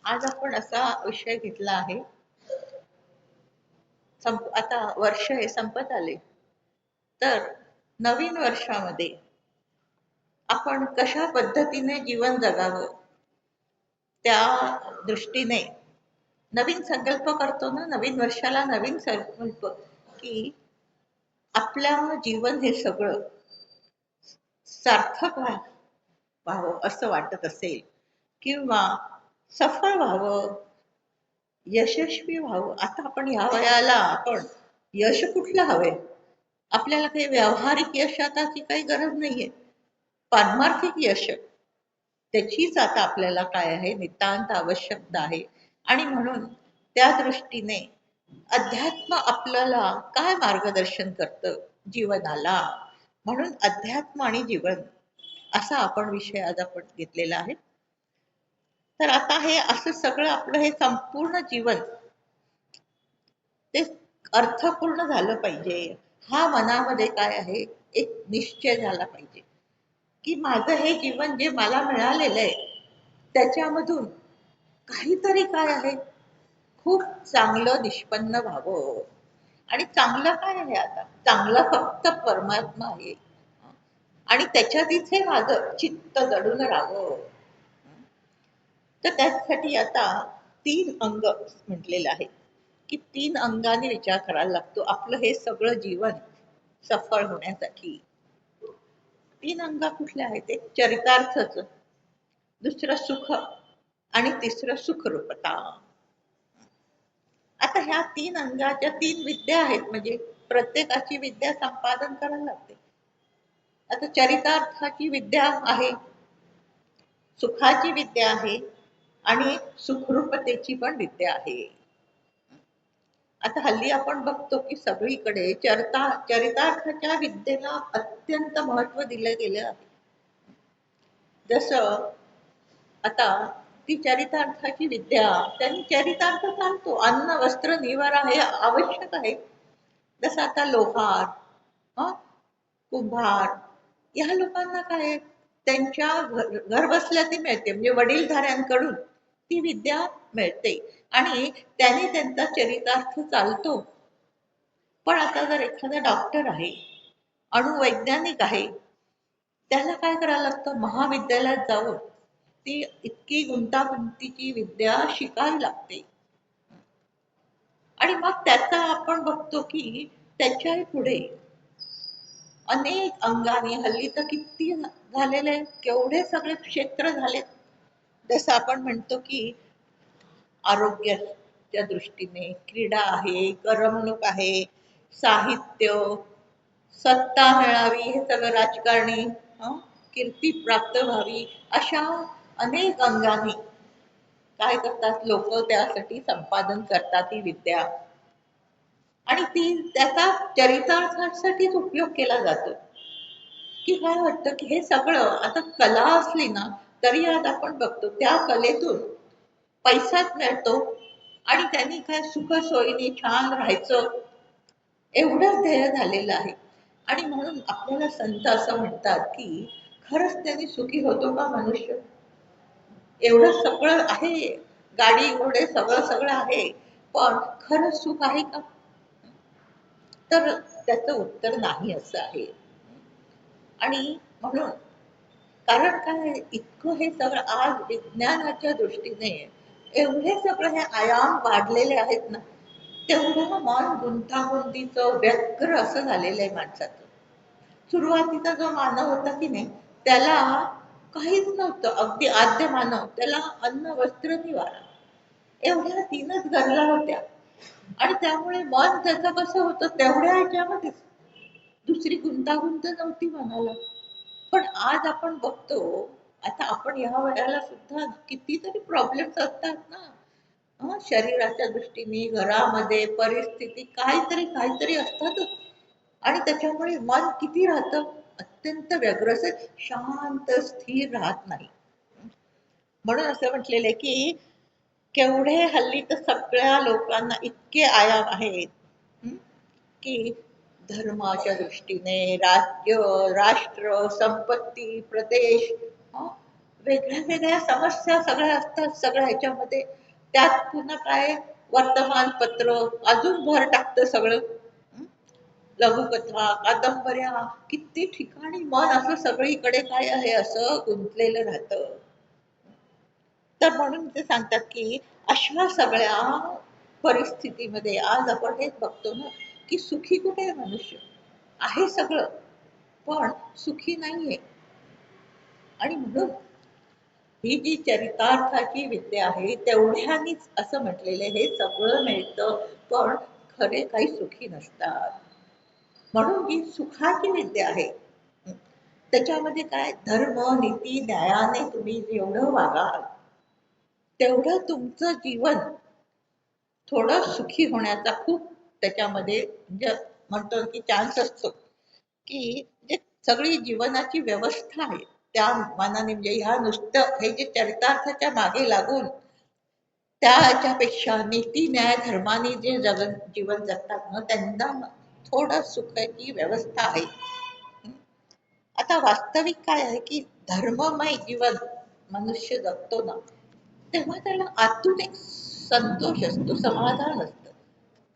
आज आपण असा विषय घेतला आहे. आता वर्ष हे संपत आले, तर नवीन वर्षामध्ये आपण कशा पद्धतीने जीवन जगावं त्या दृष्टीने नवीन संकल्प करतो ना. नवीन वर्षाला नवीन संकल्प, की आपलं जीवन हे सगळं सार्थक व्हावं असं वाटत असेल, किंवा सफळ व्हावं, यशस्वी व्हावं. आता आपण ह्या वयाला आपण यश कुठलं हवंय? आपल्याला काही व्यावहारिक यश आताची काही गरज नाहीये. पारमार्थिक यश, त्याचीच आता आपल्याला काय आहे, नितांत आवश्यकता आहे. आणि म्हणून त्या दृष्टीने अध्यात्म आपल्याला काय मार्गदर्शन करतं जीवनाला, म्हणून अध्यात्म आणि जीवन असा आपण विषय आज आपण घेतलेला आहे. तर आता हे असं सगळं आपलं हे संपूर्ण जीवन ते अर्थपूर्ण झालं पाहिजे. हा मनामध्ये काय आहे, एक निश्चय झाला पाहिजे, की माझं हे जीवन जे मला मिळालेलं आहे त्याच्यामधून काहीतरी काय आहे, खूप चांगलं निष्पन्न व्हावं. आणि चांगलं काय आहे? आता चांगलं फक्त परमात्मा आहे, आणि त्याच्यातच हे माझं चित्त दडून राहावं. तर त्यासाठी आता 3 अंग म्हटलेलं आहे, की 3 अंगाने विचार करायला लागतो आपलं हे सगळं जीवन सफळ होण्यासाठी. 3 अंग कुठले आहेत? एक चरितार्थच, दुसरं सुख, आणि तिसरं सुखरूपता. आता ह्या 3 अंगाच्या 3 विद्या आहेत, म्हणजे प्रत्येकाची विद्या संपादन करायला लागते. आता चरितार्थाची विद्या आहे, सुखाची विद्या आहे, आणि सुखरूपतेची पण विद्या आहे. आता हल्ली आपण बघतो की सगळीकडे चरितार्थाच्या विद्येला अत्यंत महत्व दिलं गेलं आहे. जसं आता ती चरितार्थाची विद्या, त्यांनी चरितार्थ सांगतो, अन्न वस्त्र निवारा हे आवश्यक आहे. जसं आता लोहार, हं, कुंभार, या लोकांना काय आहे, त्यांच्या घर बसल्या ती मिळते, म्हणजे वडीलधाऱ्यांकडून ती विद्या मिळते, आणि त्याने त्यांचा चरितार्थ चालतो. पण आता जर एखादा डॉक्टर आहे, अणुवैज्ञानिक आहे, त्याला काय करायला लागतं, महाविद्यालयात जाऊन ती इतकी गुंतागुंतीची विद्या शिकावी लागते. आणि मग त्याचा आपण बघतो की त्याच्याही पुढे अनेक अंगाने हल्ली तर किती झालेले, केवढे सगळे क्षेत्र झालेत. जसं आपण म्हणतो की आरोग्याच्या दृष्टीने क्रीडा आहे, करमणूक आहे, साहित्य, सत्ता मिळावी, हे सगळं राजकारणी, कीर्ती प्राप्त व्हावी, अशा अनेक अंगाने काय करतात लोक, त्यासाठी संपादन करतात ती विद्या, आणि ती त्याचा चरितार्थासाठीच उपयोग केला जातो. की काय वाटतं की हे सगळं आता कला असली ना, तरी आज आपण बघतो त्या कलेतून पैसाच मिळतो, आणि त्यांनी काय सुखसोयीने छान राहायचं, एवढंच ध्येय झालेलं आहे. आणि म्हणून आपल्याला संत असं म्हणतात की खरंच त्यांनी सुखी होतो का मनुष्य? एवढं सगळं आहे, गाडी घोडे सगळं सगळं आहे, पण खरंच सुख आहे का? तर त्याचं उत्तर नाही असं आहे. आणि म्हणून कारण काय, इतकं हे सगळं आज विज्ञानाच्या दृष्टीने एवढे सगळे हे आयाम वाढलेले आहेत ना, तेवढं मन गुंतागुंतीचं व्यग्र असं झालेलं आहे माणसाचं. सुरुवातीचा जो मानव होता की नाही, त्याला काहीच नव्हतं, अगदी आद्य मानव, त्याला अन्न वस्त्र निवारा एवढ्या 3च गरजा होत्या. आणि त्यामुळे मन त्याचं कसं होतं, तेवढ्या ह्याच्यामध्येच, दुसरी गुंतागुंत नव्हती मनाला. पण आज आपण बघतो, आता आपण ह्या वयाला सुद्धा कितीतरी प्रॉब्लेम्स असतात ना, शरीराच्या दृष्टीने, घरामध्ये परिस्थिती, काहीतरी काहीतरी असतातच. आणि त्याच्यामुळे मन किती राहतं, अत्यंत व्यग्र, शांत स्थिर राहत नाही. म्हणून असं म्हटलेलं आहे की केवढे हल्ली तर सगळ्या लोकांना इतके आयाम आहेत, की धर्माच्या दृष्टीने, राज्य, राष्ट्र, संपत्ती, प्रदेश, वेगळ्या वेगळ्या समस्या सगळ्या असतात सगळ्या ह्याच्यामध्ये. त्यात पुन्हा काय, वर्तमानपत्र अजून भर टाकतं सगळं. हं? लघुकथा, कादंबऱ्या, किती ठिकाणी मन असं सगळीकडे काय आहे असं गुंतलेलं राहतं. तर म्हणून ते सांगतात की अशा सगळ्या परिस्थितीमध्ये आज आपण हेच बघतो ना, की सुखी कुठे आहे मनुष्य? आहे सगळं, पण सुखी नाहीये. आणि म्हणून ही जी चरितार्थाची विद्या आहे तेवढ्यानीच असं म्हटलेलं आहे, हे सगळं मिळतं पण खरे काही सुखी नसतात. म्हणून ही सुखाची विद्या आहे. त्याच्यामध्ये काय, धर्म नीती न्यायाने तुम्ही जेवढं वागाल तेवढं तुमचं जीवन थोडं सुखी होण्याचा खूप त्याच्यामध्ये म्हणजे म्हणतो की चान्स असतो. की जे सगळी जीवनाची व्यवस्था आहे त्या मानाने म्हणजे ह्या नुसतं हे जे चरितार्थाच्या मागे लागून त्याच्यापेक्षा नीती न्याय धर्माने जे जीवन जगतात ना त्यांना थोडं सुखाची व्यवस्था आहे. आता वास्तविक काय आहे की धर्ममय जीवन मनुष्य जगतो ना, तेव्हा त्याला आतून एक संतोष असतो, समाधान असतं.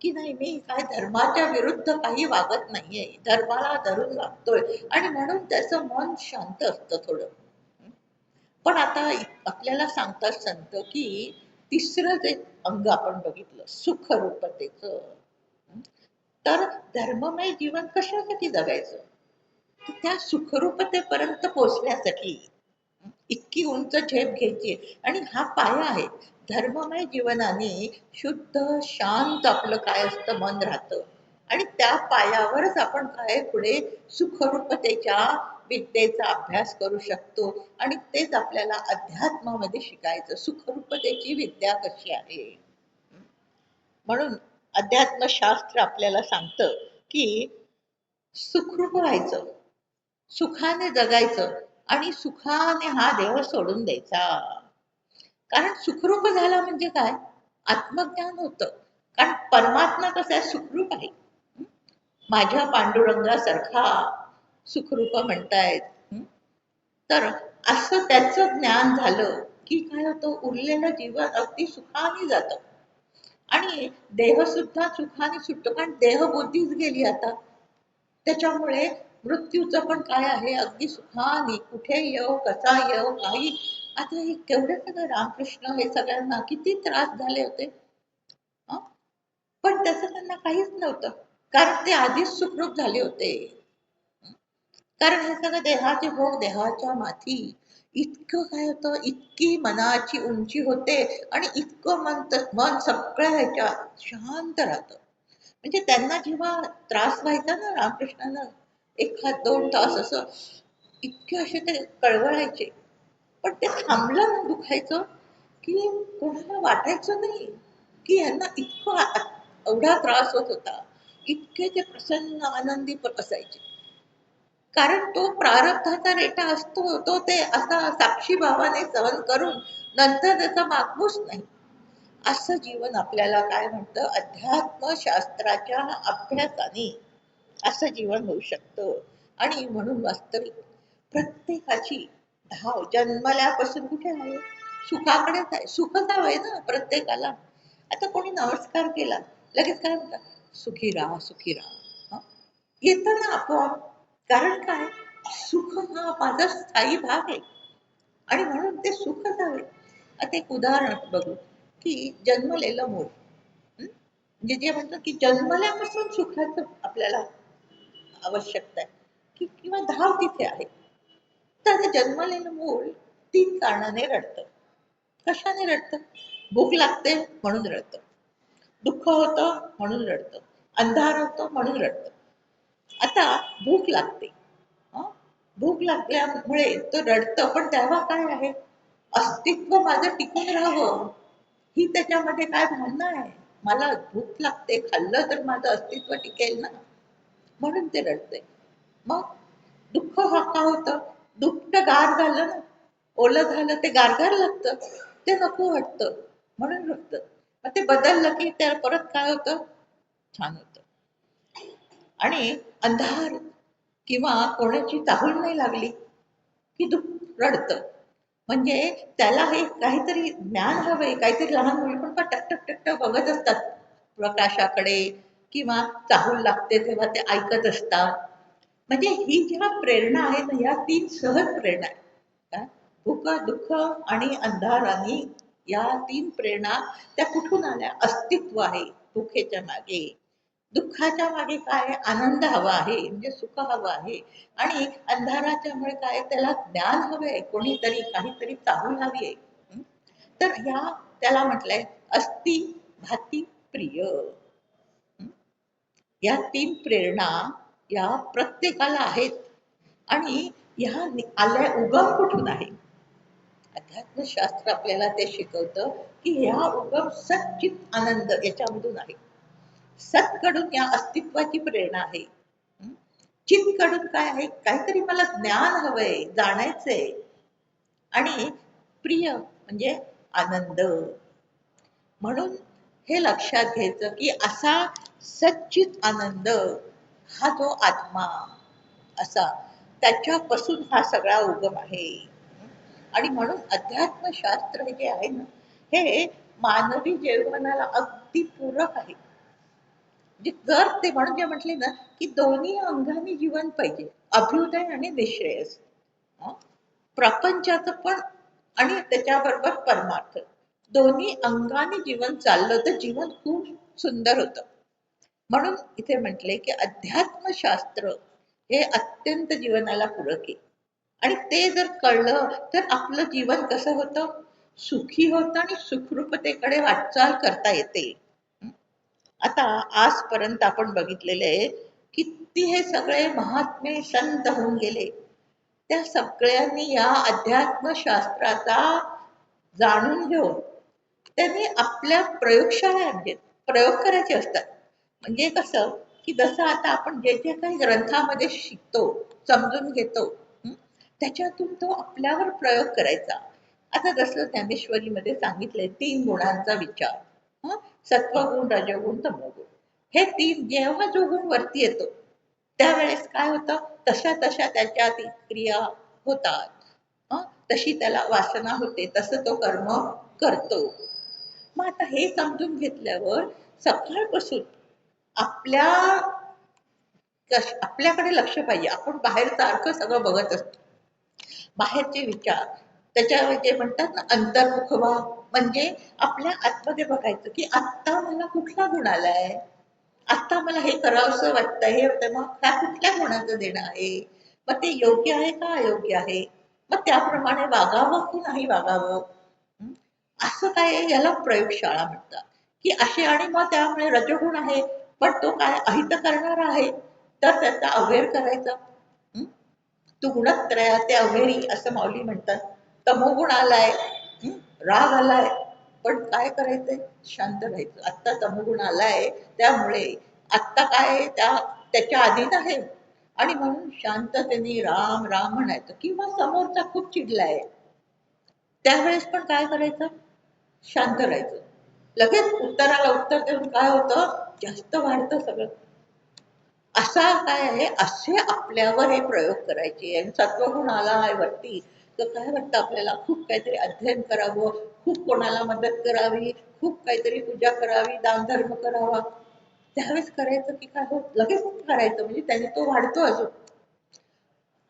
की नाही, मी काय धर्माच्या विरुद्ध काही वागत नाहीये, धर्माला धरून वागतोय, आणि म्हणून त्याचं मन शांत असतं थोडं. पण आता आपल्याला सांगतात संत की तिसरं जे अंग आपण बघितलं सुखरूपतेचं. तर धर्ममय जीवन कशासाठी जगायचं? तर त्या सुखरूपतेपर्यंत पोहोचण्यासाठी इतकी उंच झेप घ्यायची. आणि हा पाया आहे. धर्ममय जीवनाने शुद्ध शांत आपलं काय असतं मन राहतं. आणि त्या पायावरच आपण काय पुढे सुखरूपतेच्या विद्येचा अभ्यास करू शकतो. आणि तेच आपल्याला अध्यात्मामध्ये शिकायचं, सुखरूपतेची विद्या कशी आहे. म्हणून अध्यात्मशास्त्र आपल्याला सांगतं की सुखरूप व्हायचं, सुखाने जगायचं, आणि सुखाने हा देह सोडून द्यायचा. कारण सुखरूप झाला म्हणजे काय, आत्मज्ञान होतं. कारण परमात्मा कसा आहे, सुखरूप आहे. माझ्या पांडुरंगासारखा सुखरूप म्हणतायत. तर असं त्याचं ज्ञान झालं की काय होतं, उरलेलं जीवन अगदी सुखाने जातं. आणि देह सुद्धा सुखाने सुटतो, कारण देहबुद्धीच गेली आता. त्याच्यामुळे मृत्यूचं पण काय आहे, अगदी सुखाने कुठे येऊ कसा येऊ काही. आता हे केवढे सगळं रामकृष्ण हे सगळ्यांना किती त्रास झाले होते. हं? पण त्याचं त्यांना काहीच नव्हतं, कारण ते आधीच सुखरूप झाले होते. कारण हे सगळं देहाचे भोग देहाच्या माथी. इतकं काय होतं, इतकी मनाची उंची होते, आणि इतकं मन सगळ्या ह्याच्यात शांत राहतं. म्हणजे त्यांना जेव्हा त्रास व्हायचा ना रामकृष्णाला, 1-2 तास असं इतके असे ते कळवळायचे, पण ते थांबलं ना दुखायचं की कोणाला वाटायचं नाही की यांना इतकं एवढा त्रास होत होता. इतके ते प्रसन्न आनंदी पण असायचे. कारण तो प्रारब्धाचा रेटा असतो, तो ते असा साक्षी भावाने सहन करून नंतर त्याचा मागमूस नाही. असं जीवन आपल्याला काय म्हणतं, अध्यात्मशास्त्राच्या अभ्यासाने असं जीवन होऊ शकतं. आणि म्हणून वास्तविक प्रत्येकाची धाव जन्मल्यापासून कुठे आहे, सुखाकडेच आहे. सुखच हवंय ना प्रत्येकाला. आता कोणी नमस्कार केला लगेच काय म्हणतात, सुखी राहा सुखी राहा. येतं ना आपोआप. कारण काय, सुख हा माझा स्थायी भाग आहे, आणि म्हणून ते सुखच हवे. आता एक उदाहरण बघू की जन्मलेलं मूल, म्हणजे जे म्हणतात की जन्मल्यापासून सुखाचं आपल्याला आवश्यकता आहे की किंवा धाव तिथे आहे. तर ते जन्मलेलं मूल 3 कारणाने रडतं. कशाने रडतं? भूक लागते म्हणून रडतं, दुःख होतं म्हणून रडतं, अंधार होतो म्हणून रडतं. आता भूक लागते. हं? भूक लागल्यामुळे तो रडतं, पण तेव्हा काय आहे, अस्तित्व माझं टिकून राहावं ही त्याच्यामध्ये काय भावना आहे. मला भूक लागते, खाल्लं तर माझं अस्तित्व टिकेल ना, म्हणून ते रडते. मग दुःख हा का होतं, दुःख गार झालं ना, ओलं झालं ते गारगार लागतं, ते नको वाटतं म्हणून रडतं. मग ते बदललं की त्या परत काय होतं, छान होतं. आणि अंधार किंवा कोणाची चाहूल नाही लागली की दुःख रडतं. म्हणजे त्याला हे काहीतरी ज्ञान हवंय, काहीतरी लहान मुली पण का टक टक टक टक बघत असतात प्रकाशाकडे किंवा चाहूल लागते तेव्हा ते ऐकत असतात. म्हणजे ही ज्या प्रेरणा आहेत ना, ह्या तीन सहज प्रेरणा आहेत. काय? भूक, दुःख आणि अंधार आणि या तीन प्रेरणा त्या कुठून आल्या? अस्तित्व आहे भुकेच्या मागे. दुःखाच्या मागे काय आहे? आनंद हवा आहे, म्हणजे सुख हवं आहे. आणि अंधाराच्यामुळे काय आहे? त्याला ज्ञान हवंय, कोणीतरी काहीतरी चाहूल हवी आहे. हं? तर ह्या त्याला म्हटलंय अस्ति, भाती, प्रिय. हं? या तीन प्रेरणा या प्रत्येकाला आहेत. आणि ह्या आल्या उगम कुठून आहे? अध्यात्मशास्त्र आपल्याला ते शिकवतं की ह्या उगम सच्चित आनंद याच्यामधून आहे. सतकडून या अस्तित्वाची प्रेरणा आहे. हं? चितकडून काय आहे? काहीतरी मला ज्ञान हवंय, जाणायचंय. आणि प्रिय म्हणजे आनंद. म्हणून हे लक्षात घ्यायचं की असा सच्चित आनंद हा जो आत्मा असा त्याच्यापासून हा सगळा उगम आहे. आणि म्हणून अध्यात्मशास्त्र जे आहे ना, हे मानवी जीवनाला अगदी पूरक आहे. म्हणजे जर ते म्हणून जे म्हटले ना की दोन्ही अंगाने जीवन पाहिजे, अभ्युदय आणि निश्रेयस. हं? प्रपंचाचं पण आणि त्याच्याबरोबर परमार्थ दोन्ही अंगाने जीवन चाललं तर जीवन खूप सुंदर होतं. म्हणून इथे म्हटले की अध्यात्मशास्त्र हे अत्यंत जीवनाला पूरक आहे. आणि ते जर कळलं तर आपलं जीवन कसं होतं? सुखी होतं आणि सुखरूपतेकडे वाटचाल करता येते. आता आजपर्यंत आपण बघितलेले किती हे सगळे महात्मे संत होऊन गेले. त्या सगळ्यांनी या अध्यात्मशास्त्राचा जाणून घेऊन त्यांनी आपल्या प्रयोगशाळा आणल्या. प्रयोग करायचे असतात. म्हणजे कसं की जसं आता आपण जे जे काही ग्रंथामध्ये शिकतो, समजून घेतो, त्याच्यातून तो आपल्यावर प्रयोग करायचा. आता जसं ज्ञानेश्वरीमध्ये सांगितलंय 3 गुणांचा विचार. हं? सत्वगुण, रजोगुण, तमोगुण. हे 3 जेव्हा जो गुण वरती येतो त्यावेळेस काय होतं? तशा तशा त्याच्यात क्रिया होतात. हं? तशी त्याला वासना होते, तसं तो कर्म करतो. मग आता हे समजून घेतल्यावर सकाळपासून आपल्या आपल्याकडे लक्ष पाहिजे. आपण बाहेर सारखं सगळं बघत असतो. बाहेरचे विचार त्याच्यावर जे म्हणतात ना अंतर्मुख व्हा, म्हणजे आपल्या आतमध्ये बघायचं की आत्ता मला कुठला गुण आलाय, आत्ता मला हे करावंसं वाटतं, हे होतं, मग ह्या कुठल्या गुणाचं देणं आहे, मग ते योग्य आहे का अयोग्य आहे, मग त्याप्रमाणे वागावं की नाही वागावं. हं? असं काय आहे, याला प्रयोगशाळा म्हणतात. की असे आणि मग त्यामुळे रजोगुण आहे पण तो काय अहित करणारा आहे तर त्याचा अवेअर करायचा. हं? तू गुणत्रया ते अवेरी असं माऊली म्हणतात. तमोगुण आलाय, हं? राग आलाय, पण काय करायचंय? शांत राहायचं. आत्ता तमोगुण आलाय त्यामुळे आत्ता काय आहे, त्याच्या अधीन आहे आणि म्हणून शांततेने राम राम म्हणायचं. किंवा समोरचा खूप चिडलाय त्यावेळेस पण काय करायचं? शांत राहायचं. लगेच उत्तराला उत्तर देऊन काय होतं? जास्त वाढतं सगळं. असा काय आहे, असे आपल्यावर हे प्रयोग करायचे. आणि सत्वगुण आला आहे वरती तर काय वाटतं आपल्याला? खूप काहीतरी अध्ययन करावं, खूप कोणाला मदत करावी, खूप काहीतरी पूजा करावी, दानधर्म करावा. त्यावेळेस करायचं की काय होत? लगेच करायचं म्हणजे त्याने तो वाढतो अजून.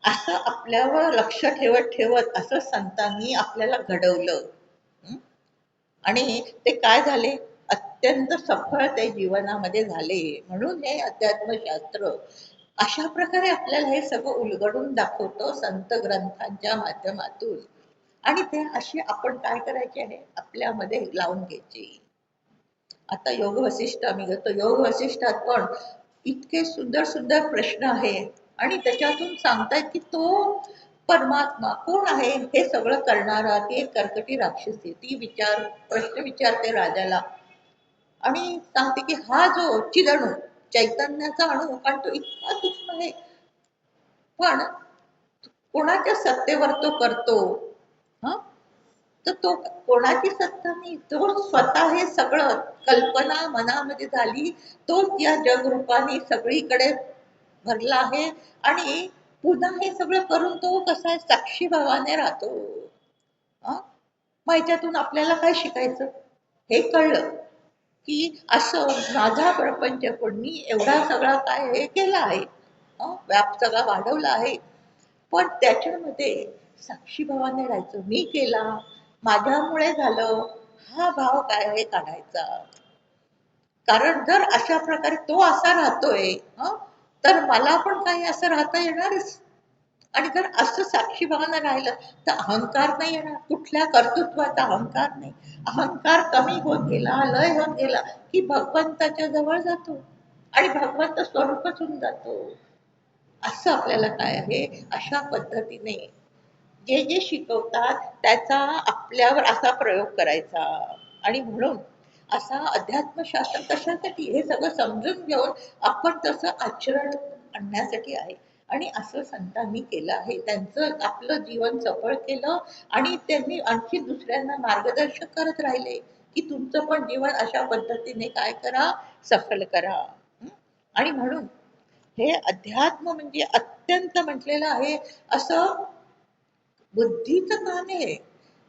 असं आपल्यावर लक्ष ठेवत ठेवत असं संतांनी आपल्याला घडवलं. हं? आणि ते काय झाले? अत्यंत सफळ ते जीवनामध्ये झाले. म्हणून हे अध्यात्मशास्त्र अशा प्रकारे आपल्याला हे सगळं उलगडून दाखवतो संत ग्रंथांच्या माध्यमातून. आणि ते असे आपण काय करायचे आहे? आपल्यामध्ये लावून घ्यायचे. आता योग वसिष्ठ आम्ही घेतो. योग वसिष्ठात पण इतके सुंदर सुंदर प्रश्न आहे आणि त्याच्यातून सांगतायत की तो परमात्मा कोण आहे, हे सगळं करणारा ती एक कर्कटी राक्षसी ती प्रश्न विचारते राजाला आणि सांगते की हा जो चिदणू चैतन्याचा अणू, कारण तो इतका सूक्ष्म आहे पण कोणाच्या सत्तेवर तो करतो. हा, तर तो कोणाची सत्ता नाही, तो स्वतः हे सगळं कल्पना मनामध्ये झाली, तोच या जगरूपाने सगळीकडे भरला आहे. आणि पुन्हा हे सगळं करून तो कसा आहे साक्षी भावाने राहतो. अं? मग याच्यातून आपल्याला काय शिकायचं हे कळलं की असं माझा प्रपंच कोणी एवढा सगळा काय हे केला आहे, व्याप सगळा वाढवला आहे, पण त्याच्यामध्ये साक्षीभावाने राहायचं. मी केला, माझ्यामुळे झालं, हा भाव काय आहे काढायचा. कारण जर अशा प्रकारे तो असा राहतोय, हं, तर मला पण काही असं राहता येणारच. आणि जर असं साक्षीभावानं राहिलं तर अहंकार नाही येणार, कुठल्या कर्तृत्वाचा अहंकार नाही. अहंकार कमी होत गेला, लय होत गेला की भगवंताच्या जवळ जातो आणि भगवंत स्वरूपच होऊन जातो. असं आपल्याला काय आहे, अशा पद्धतीने जे जे शिकवतात त्याचा आपल्यावर असा प्रयोग करायचा. आणि म्हणून असा अध्यात्मशास्त्र कशासाठी, हे सगळं समजून घेऊन आपण तसं आचरण आणण्यासाठी आहे. आणि असं संतांनी केलं आहे, त्यांचं आपलं जीवन सफळ केलं आणि त्यांनी आणखी दुसऱ्यांना मार्गदर्शन करत राहिले की तुमचं पण जीवन अशा पद्धतीने काय करा, सफल करा. आणि म्हणून हे अध्यात्म म्हणजे अत्यंत म्हटलेलं आहे. असं बुद्धीचं काम आहे,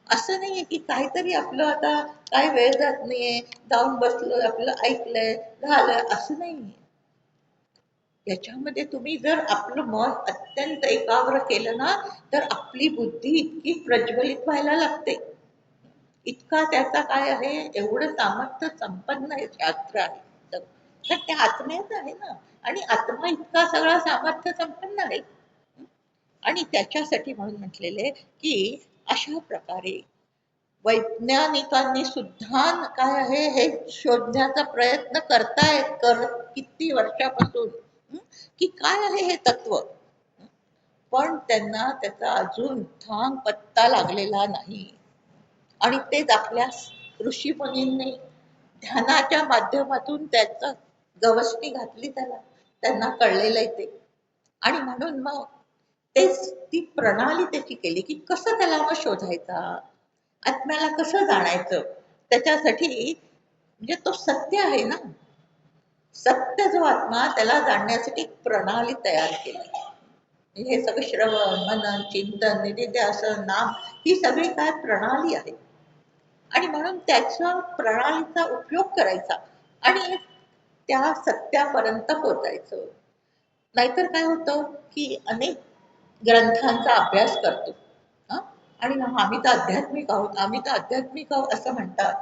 असं नाहीये की काहीतरी आपलं आता काय वेळ जात नाहीये, जाऊन बसलोय, आपलं ऐकलंय, झालं, असं नाहीये. याच्यामध्ये तुम्ही जर आपलं मन अत्यंत एकाग्र केलं ना, तर आपली बुद्धी इतकी प्रज्वलित व्हायला लागते. इतका त्याचा काय आहे, एवढं सामर्थ्य संपन्न हे शास्त्र आहे. तर ते आत्म्याच आहे ना, आणि आत्मा इतका सगळा सामर्थ्य संपन्न आहे. आणि त्याच्यासाठी म्हणून म्हटलेले की अशा प्रकारे वैज्ञानिकांनी सुद्धा काय आहे हे शोधण्याचा प्रयत्न करतायत, किती वर्षापासून, हं, की काय आहे हे तत्व. पण त्यांना त्याचा अजून थांग पत्ता लागलेला नाही. आणि तेच आपल्या ऋषीमुनींनी ध्यानाच्या माध्यमातून त्याचं गवसणी घातली त्याला, त्यांना कळलेलं आहे ते. आणि म्हणून मग तेच ती प्रणाली त्याची केली की कसं त्याला मग शोधायचा, आत्म्याला कसं जाणायचं. त्याच्यासाठी म्हणजे तो सत्य आहे ना, सत्य जो आत्मा त्याला जाणण्यासाठी एक प्रणाली तयार केली. हे सगळं श्रवण मनन चिंतन निधिध्यासन नाम, ही सगळी काय प्रणाली आहे. आणि म्हणून त्याच्या प्रणालीचा उपयोग करायचा आणि त्या सत्यापर्यंत पोहोचायचं. नाहीतर काय होतं की अनेक ग्रंथांचा अभ्यास करतो, हं? आणि आम्ही तर आध्यात्मिक आहोत, आम्ही तर आध्यात्मिक आहोत असं म्हणतात.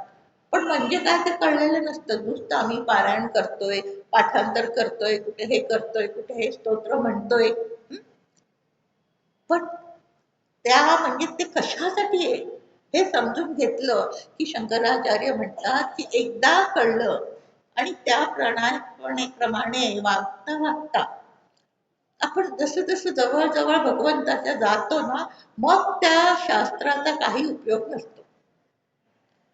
पण म्हणजे काय ते कळलेलं नसतं. नुसतं आम्ही पारायण करतोय, पाठांतर करतोय, कुठे हे करतोय, कुठे हे स्तोत्र म्हणतोय, पण त्या म्हणजे ते कशासाठी आहे हे समजून घेतलं की शंकराचार्य म्हणतात की एकदा कळलं आणि त्या प्रमाणे वागता वागता आपण जसं जसं जवळ जवळ भगवंताच्या जातो ना, मग त्या शास्त्राचा काही उपयोग नसतो.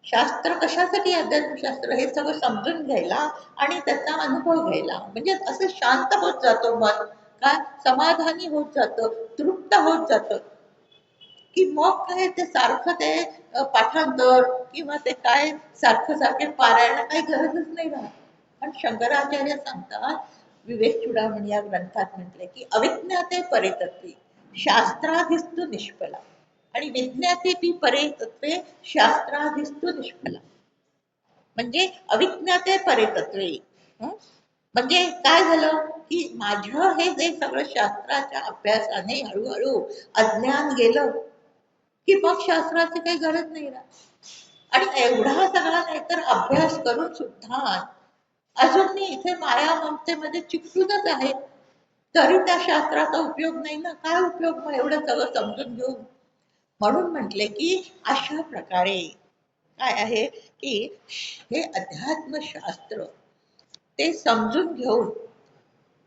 शास्त्र कशासाठी, अध्यात्मशास्त्र हे सगळं समजून घ्यायला आणि त्याचा अनुभव घ्यायला, म्हणजे असं शांत होत जातो मन, काय समाधानी होत जातं, तृप्त होत जातं. की मग काय ते सारखं ते पाठांतर किंवा ते काय सारखं सारखे पारायण काही गरजच नाही राहत. पण शंकराचार्य सांगतात, विवेक चूडामणी या ग्रंथात म्हटले की अविज्ञाते परेतत्वे शास्त्राधिस्तु निष्फला आणि विज्ञाते ती परेतत्वे शास्त्राधिस्तु निष्फला. म्हणजे अविज्ञाते परेतत्वे, म्हणजे काय झालं की माझं हे जे सगळं शास्त्राच्या अभ्यासाने हळूहळू अज्ञान गेलं की मग शास्त्राची काही गरज नाही राहत. आणि एवढा सगळा नाहीतर अभ्यास करून सुद्धा अजून मी इथे माया ममतेमध्ये चिकटूनच आहे, तरी त्या शास्त्राचा उपयोग नाही ना. काय उपयोग मग एवढं सगळं समजून घेऊन. म्हणून म्हटले की अशा प्रकारे काय आहे की हे अध्यात्मशास्त्र ते समजून घेऊन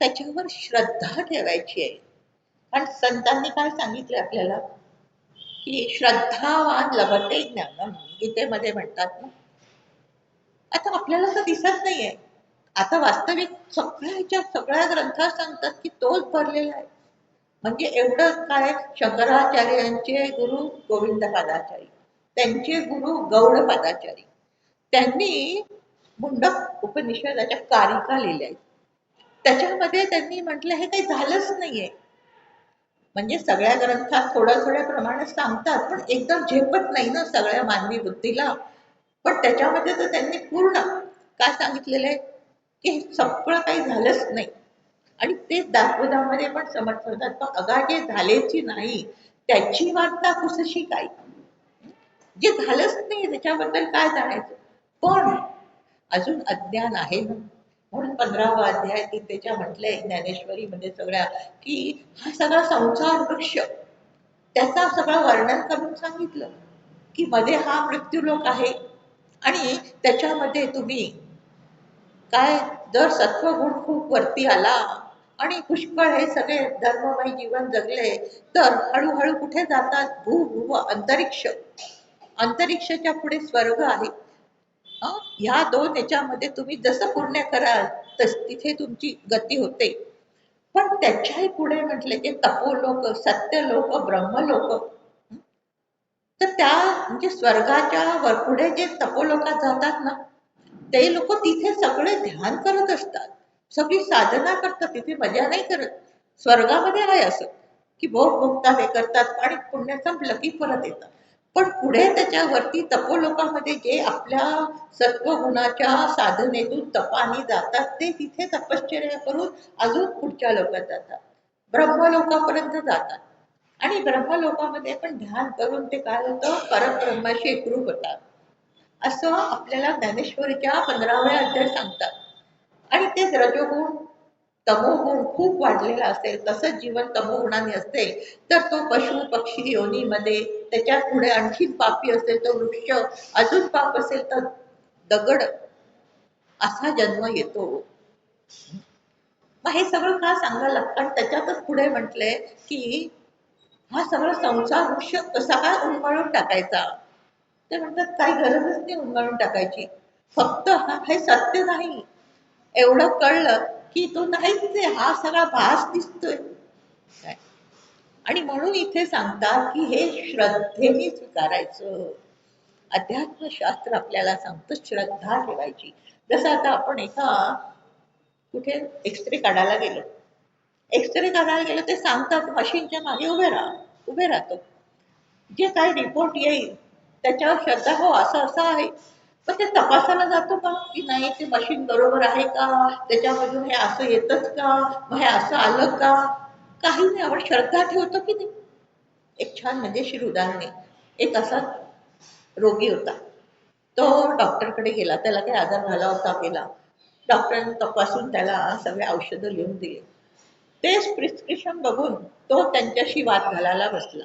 त्याच्यावर श्रद्धा ठेवायची आहे. कारण संतांनी काय सांगितलं आपल्याला की श्रद्धावान लभते ज्ञानम, गीतेमध्ये म्हणतात ना. आता आपल्याला तर दिसत नाहीये, आता वास्तविक सगळ्या ग्रंथात सांगतात की तोच भरलेला आहे. म्हणजे एवढं काय, शंकराचार्यांचे गुरु गोविंदपादाचारी, त्यांचे गुरु गौडपादाचारी, त्यांनी मुंडक उपनिषदाच्या कारिका लिहिल्या आहेत. त्याच्यामध्ये त्यांनी म्हटलं हे काही झालंच नाहीये. म्हणजे सगळ्या ग्रंथात थोड्या थोड्या प्रमाणात सांगतात, पण एकदम झेपत नाही ना सगळ्या मानवी बुद्धीला. पण त्याच्यामध्ये तर त्यांनी पूर्ण काय सांगितलेलं आहे की हे सगळं काही झालंच नाही. आणि तेच दासबोधामध्ये पण समर्थ होतात, पण अगा जे झालेची नाही त्याची वार्ता कुसशी काय. जे झालंच नाही त्याच्याबद्दल काय जाणायचं. पण अजून अज्ञान आहे ना. म्हणून 15वा अध्याय गीतेच्या म्हटलंय ज्ञानेश्वरीमध्ये सगळ्या की हा सगळा संसार वृक्ष त्याचा सगळं वर्णन करून सांगितलं की मध्ये हा मृत्यूलोक आहे आणि त्याच्यामध्ये तुम्ही काय जर सत्वगुण खूप वरती आला आणि पुष्कळ हे सगळे धर्ममय जीवन जगले तर हळूहळू कुठे जातात भूभुव अंतरिक्ष. अंतरिक्षाच्या पुढे स्वर्ग आहे. ह्या दोन याच्यामध्ये तुम्ही जसं पुण्य कराल तस तिथे तुमची गती होते. पण त्याच्याही पुढे म्हटले की तपोलोक सत्यलोक ब्रह्मलोक. तर त्या म्हणजे स्वर्गाच्या वर पुढे जे तपोलोकात जातात ना ते लोक तिथे सगळे ध्यान करत असतात, सगळी साधना करतात, तिथे मजा नाही करत. स्वर्गामध्ये आहे असं की भोग भोगतात हे करतात आणि पुण्य संपलं की परत येतात. पण पुढे त्याच्यावरती तपोलोकामध्ये जे आपल्या सत्वगुणाच्या साधनेतून तपाने जातात ते तिथे तपश्चर्या करून अजून पुढच्या लोकात जातात, ब्रह्मलोकापर्यंत जातात. आणि ब्रह्मलोकामध्ये पण ध्यान करून ते काय होतं परब्रह्माशी एकरूप होतात असं आपल्याला ज्ञानेश्वरीच्या 15व्या अध्याय सांगतात. आणि तेच रजोगुण तमोगुण खूप वाढलेला असेल तसंच जीवन तमोगुणाने असते तर तो पशु पक्षी योनीमध्ये, त्याच्यात पुढे आणखीन पापी असेल तो वृक्ष, अजून पाप असेल तर दगड असा जन्म येतो. मग हे सगळं का सांगायला लागतं आणि त्याच्यातच पुढे म्हटलंय की हा सगळा संसार वृक्ष कसा काय उन्मळून टाकायचा. ते म्हणतात काही गरजच नाही उन्मळून टाकायची, फक्त हे सत्य नाही एवढं कळलं की तो नाहीच आहे, हा सगळा भास दिसतोय काय. आणि म्हणून इथे सांगतात की हे श्रद्धेने स्वीकारायचं. अध्यात्मशास्त्र आपल्याला सांगतं श्रद्धा ठेवायची. जसं आता आपण एका कुठे एक्सरे काढायला गेलो, एक्सरे काढायला गेलो ते सांगतात मशीनच्या मागे उभे राहतो, जे काही रिपोर्ट येईल त्याच्यावर श्रद्धा हो असं असं आहे. पण ते तपासायला जातो का की नाही ते मशीन बरोबर आहे का, त्याच्यामधून हे असं येतच का, मग हे असं आलं का, काही नाही. आपण श्रद्धा ठेवतो की नाही. एक छान मजेशीर उदाहरण आहे. एक असा रोगी होता, तो डॉक्टरकडे गेला, त्याला काही आजार झाला होता, गेला डॉक्टरांनी तपासून त्याला सगळे औषधं लिहून दिले. तेच प्रिस्क्रिप्शन बघून तो त्यांच्याशी वाद घालायला बसला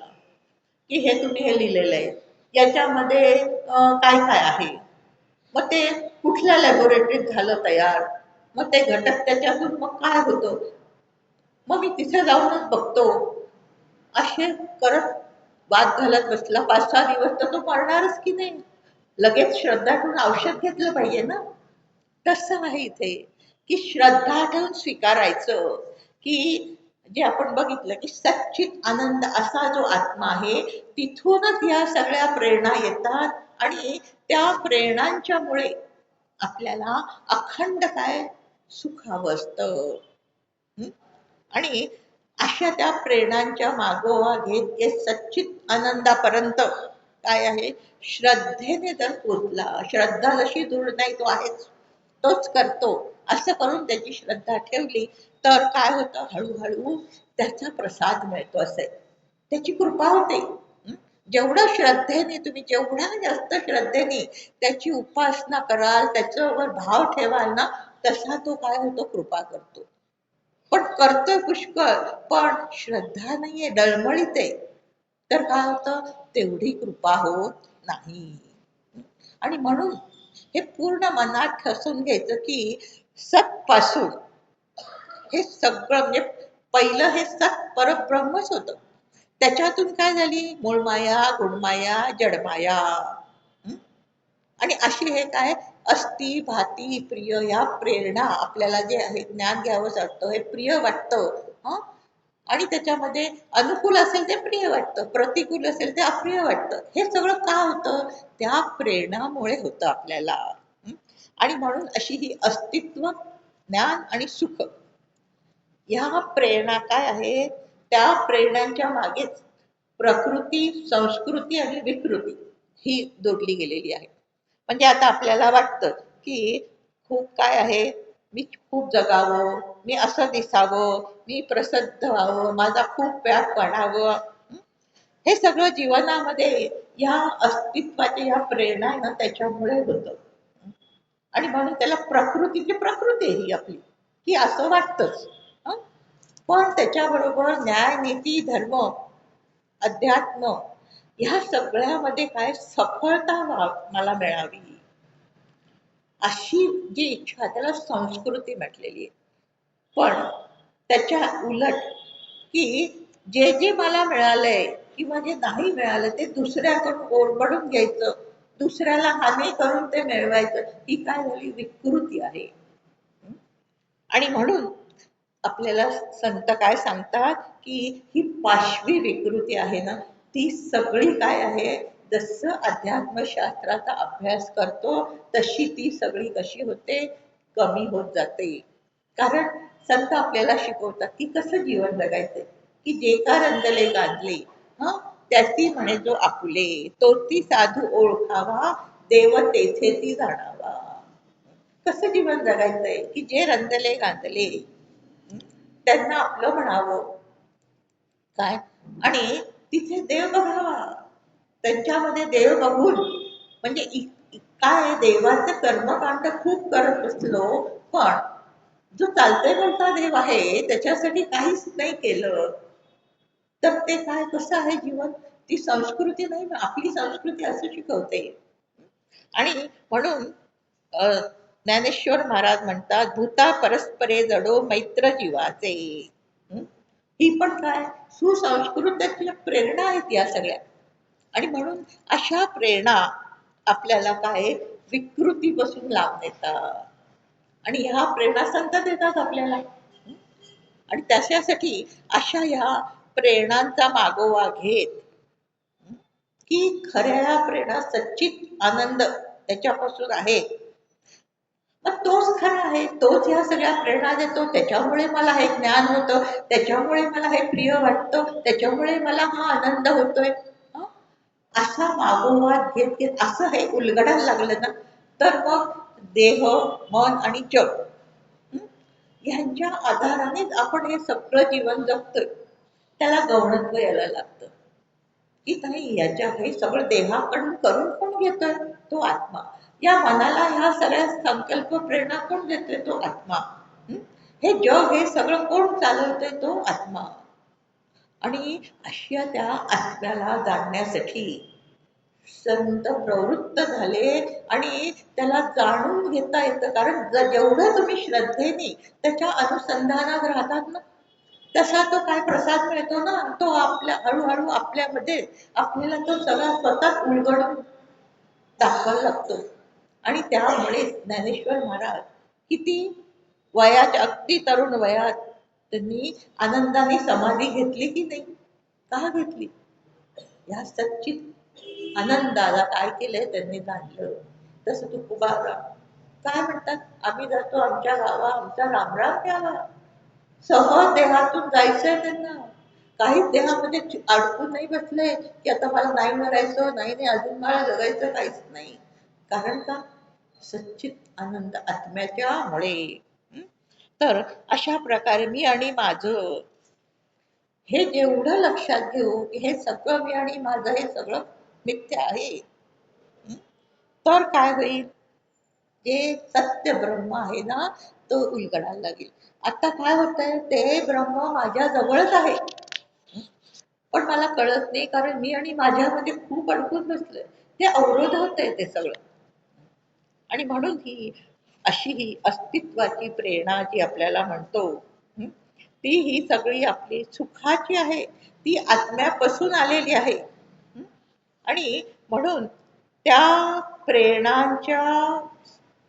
की हे तुम्ही हे लिहिलेलं आहे याच्यामध्ये काय काय आहे, मग ते कुठल्या लॅबोरेटरीत झालं तयार, मग ते घटक त्याच्यातून मग काय होतं, मग मी तिथे जाऊनच बघतो. असे करत वाद घालत बसला 5-6 दिवस, तर तो मरणारच की नाही. लगेच श्रद्धा ठेवून औषध घेतलं पाहिजे ना. तसं आहे इथे की श्रद्धा ठेवून स्वीकारायचं की जे आपण बघितलं की सच्चित आनंद असा जो आत्मा आहे तिथूनच या सगळ्या प्रेरणा येतात आणि त्या प्रेरणांच्यामुळे आपल्याला अखंड काय सुख हवं असतं. आणि अशा त्या प्रेरणांच्या मागोवा घेत घेत सच्चित आनंदापर्यंत काय आहे श्रद्धेने जर पोचला, श्रद्धा जशी दूर नाही तो आहेच, तोच करतो असं करून त्याची श्रद्धा ठेवली तर काय होतं हळूहळू त्याचा प्रसाद मिळतो, असे त्याची कृपा होते. जेवढं श्रद्धेने तुम्ही जेवढ्या जास्त श्रद्धेने त्याची उपासना कराल त्याच्यावर भाव ठेवाल ना तसा तो काय होतो कृपा करतो. पण करतोय पुष्कळ पण श्रद्धा नाहीये, डळमळीत आहे, तर काय होतं तेवढी कृपा होत नाही. आणि म्हणून हे पूर्ण मनात ठसून घ्यायचं की सत पासून हे सगळं म्हणजे पहिलं हे सत परब्रह्मच होतं, त्याच्यातून काय झाली मूळमाया गुणमाया जडमाया. आणि अशी हे काय अस्ति भाती प्रिय या प्रेरणा आपल्याला जे आहे ज्ञान घ्यावं वाटतं हे प्रिय वाटतं. आणि त्याच्यामध्ये अनुकूल असेल ते प्रिय वाटतं, प्रतिकूल असेल ते अप्रिय वाटतं. हे सगळं का होतं त्या प्रेरणामुळे होतं आपल्याला. आणि म्हणून अशी ही अस्तित्व ज्ञान आणि सुख ह्या प्रेरणा काय आहे त्या प्रेरणांच्या मागेच प्रकृती, संस्कृती आणि विकृती ही जोडली गेलेली आहे. म्हणजे आता आपल्याला वाटतं की खूप काय आहे, मी खूप जगावं, मी असं दिसावं, मी प्रसिद्ध व्हावं, माझा खूप व्याप वाढावं. हे सगळं जीवनामध्ये या अस्तित्वाच्या या प्रेरणा आहे ना त्याच्यामुळे होतं. आणि म्हणून त्याला प्रकृतीची प्रकृती आहे ही आपली, की असं वाटतंच. हं? पण त्याच्याबरोबर न्याय, नीती, धर्म, अध्यात्म ह्या सगळ्यामध्ये काय सफलता मला मिळावी अशी जी इच्छा त्याला संस्कृती म्हटलेली आहे. पण त्याच्या उलट की जे जे मला मिळालंय किंवा जे नाही मिळालं ते दुसऱ्याकडून ओरबडून घ्यायचं, दुसऱ्याला हानी करून ते मिळवायचं, ही काय झाली विकृती आहे. आणि म्हणून आपल्याला संत काय सांगतात की ही पाशवी विकृती आहे ना ती सगळी काय आहे, जसं अध्यात्मशास्त्राचा अभ्यास करतो तशी ती सगळी कशी होते, कमी होत जाते. कारण संत आपल्याला शिकवतात की कसं जीवन जगायचं, की जे का रंगले गांजले हं त्याची म्हणे जो आपुले, तो ती साधू ओळखावा, देव तेथे ती जाणावा. कसं जीवन जगायचंय की जे रंगले गांजले त्यांना आपलं म्हणावं काय, आणि तिथे देव बघावा, त्यांच्यामध्ये देव बघून म्हणजे काय देवाचं कर्मकांड खूप करत असलो पण जो चालते बोलता देव आहे त्याच्यासाठी काहीच नाही केलं तर ते काय कसं आहे जीवन, ती संस्कृती नाही ना आपली संस्कृती असं शिकवते. आणि म्हणून ज्ञानेश्वर महाराज म्हणतात भूता परस्परे जडो मैत्र जीवाचे. हं? ही पण काय सुसंस्कृत प्रेरणा आहेत या सगळ्या. आणि म्हणून अशा प्रेरणा आपल्याला काय विकृतीपासून लांब देतात. आणि ह्या प्रेरणा संत देतात आपल्याला. आणि त्याच्यासाठी अशा ह्या प्रेरणांचा मागोवा घेत की खऱ्या प्रेरणा सच्चित आनंद त्याच्यापासून आहे, मग तोच खरा आहे, तोच ह्या सगळ्या प्रेरणा देतो, त्याच्यामुळे मला हे ज्ञान होतं, त्याच्यामुळे मला हे प्रिय वाटतं, त्याच्यामुळे मला हा आनंद होतोय. हं? असा मागोवा घेत घेत असं हे उलगडायला लागलं ना तर मग देह, मन आणि जग ह्यांच्या आधारानेच आपण हे सगळं जीवन जगतोय. त्याला गौणत्व यायला लागतं की नाही, याच्या हे सगळं देहाकडून करून कोण घेतोय, तो आत्मा. या मनाला ह्या सगळ्या संकल्प प्रेरणा कोण देतोय, तो आत्मा. हं? हे जग हे सगळं कोण चालवतोय, तो आत्मा. आणि अशा त्या आत्म्याला जाणण्यासाठी संत प्रवृत्त झाले आणि त्याला जाणून घेता येतं. कारण जेवढं तुम्ही श्रद्धेने त्याच्या अनुसंधानात राहतात ना तसा तो काय प्रसाद मिळतो ना, तो आपल्या हळूहळू आपल्यामध्ये आपल्याला तो सगळा स्वतः उलगडून दाखवायला लागतो. आणि त्यामुळे ज्ञानेश्वर महाराज किती वयाच्या अगदी तरुण वयात त्यांनी आनंदाने समाधी घेतली की नाही, का घेतली, या सच्चित आनंदाला काय केलंय त्यांनी जाणलं. तसं तुकोबारा काय म्हणतात, आम्ही जातो आमच्या गावा आमचा रामराम द्यावा. सहज देहातून जायचंय त्यांना, काहीच देहामध्ये अडकून नाही बसले की आता मला नाही मरायचं, नाही नाही अजून मला जगायचं, काहीच नाही. कारण का, सच्चित आनंद आत्म्याच्या मुळे. तर अशा प्रकारे मी आणि माझं हे जेवढं लक्षात घेऊ की हे सगळं मी आणि माझं हे सगळं मिथ्या आहे, तर काय होईल, जे सत्य ब्रह्म आहे ना तो उलगडायला लागेल. आता काय होतंय, ते ब्रह्म माझ्या जवळच आहे पण मला कळत नाही, कारण मी आणि माझ्यामध्ये खूप अडकून बसलोय, ते अवरोध होतंय ते सगळं. आणि म्हणून ही अशी ही अस्तित्वाची प्रेरणा जी आपल्याला म्हणतो, ती ही सगळी आपली सुखाची आहे, ती आत्म्यापासून आलेली आहे. आणि म्हणून त्या प्रेरणांच्या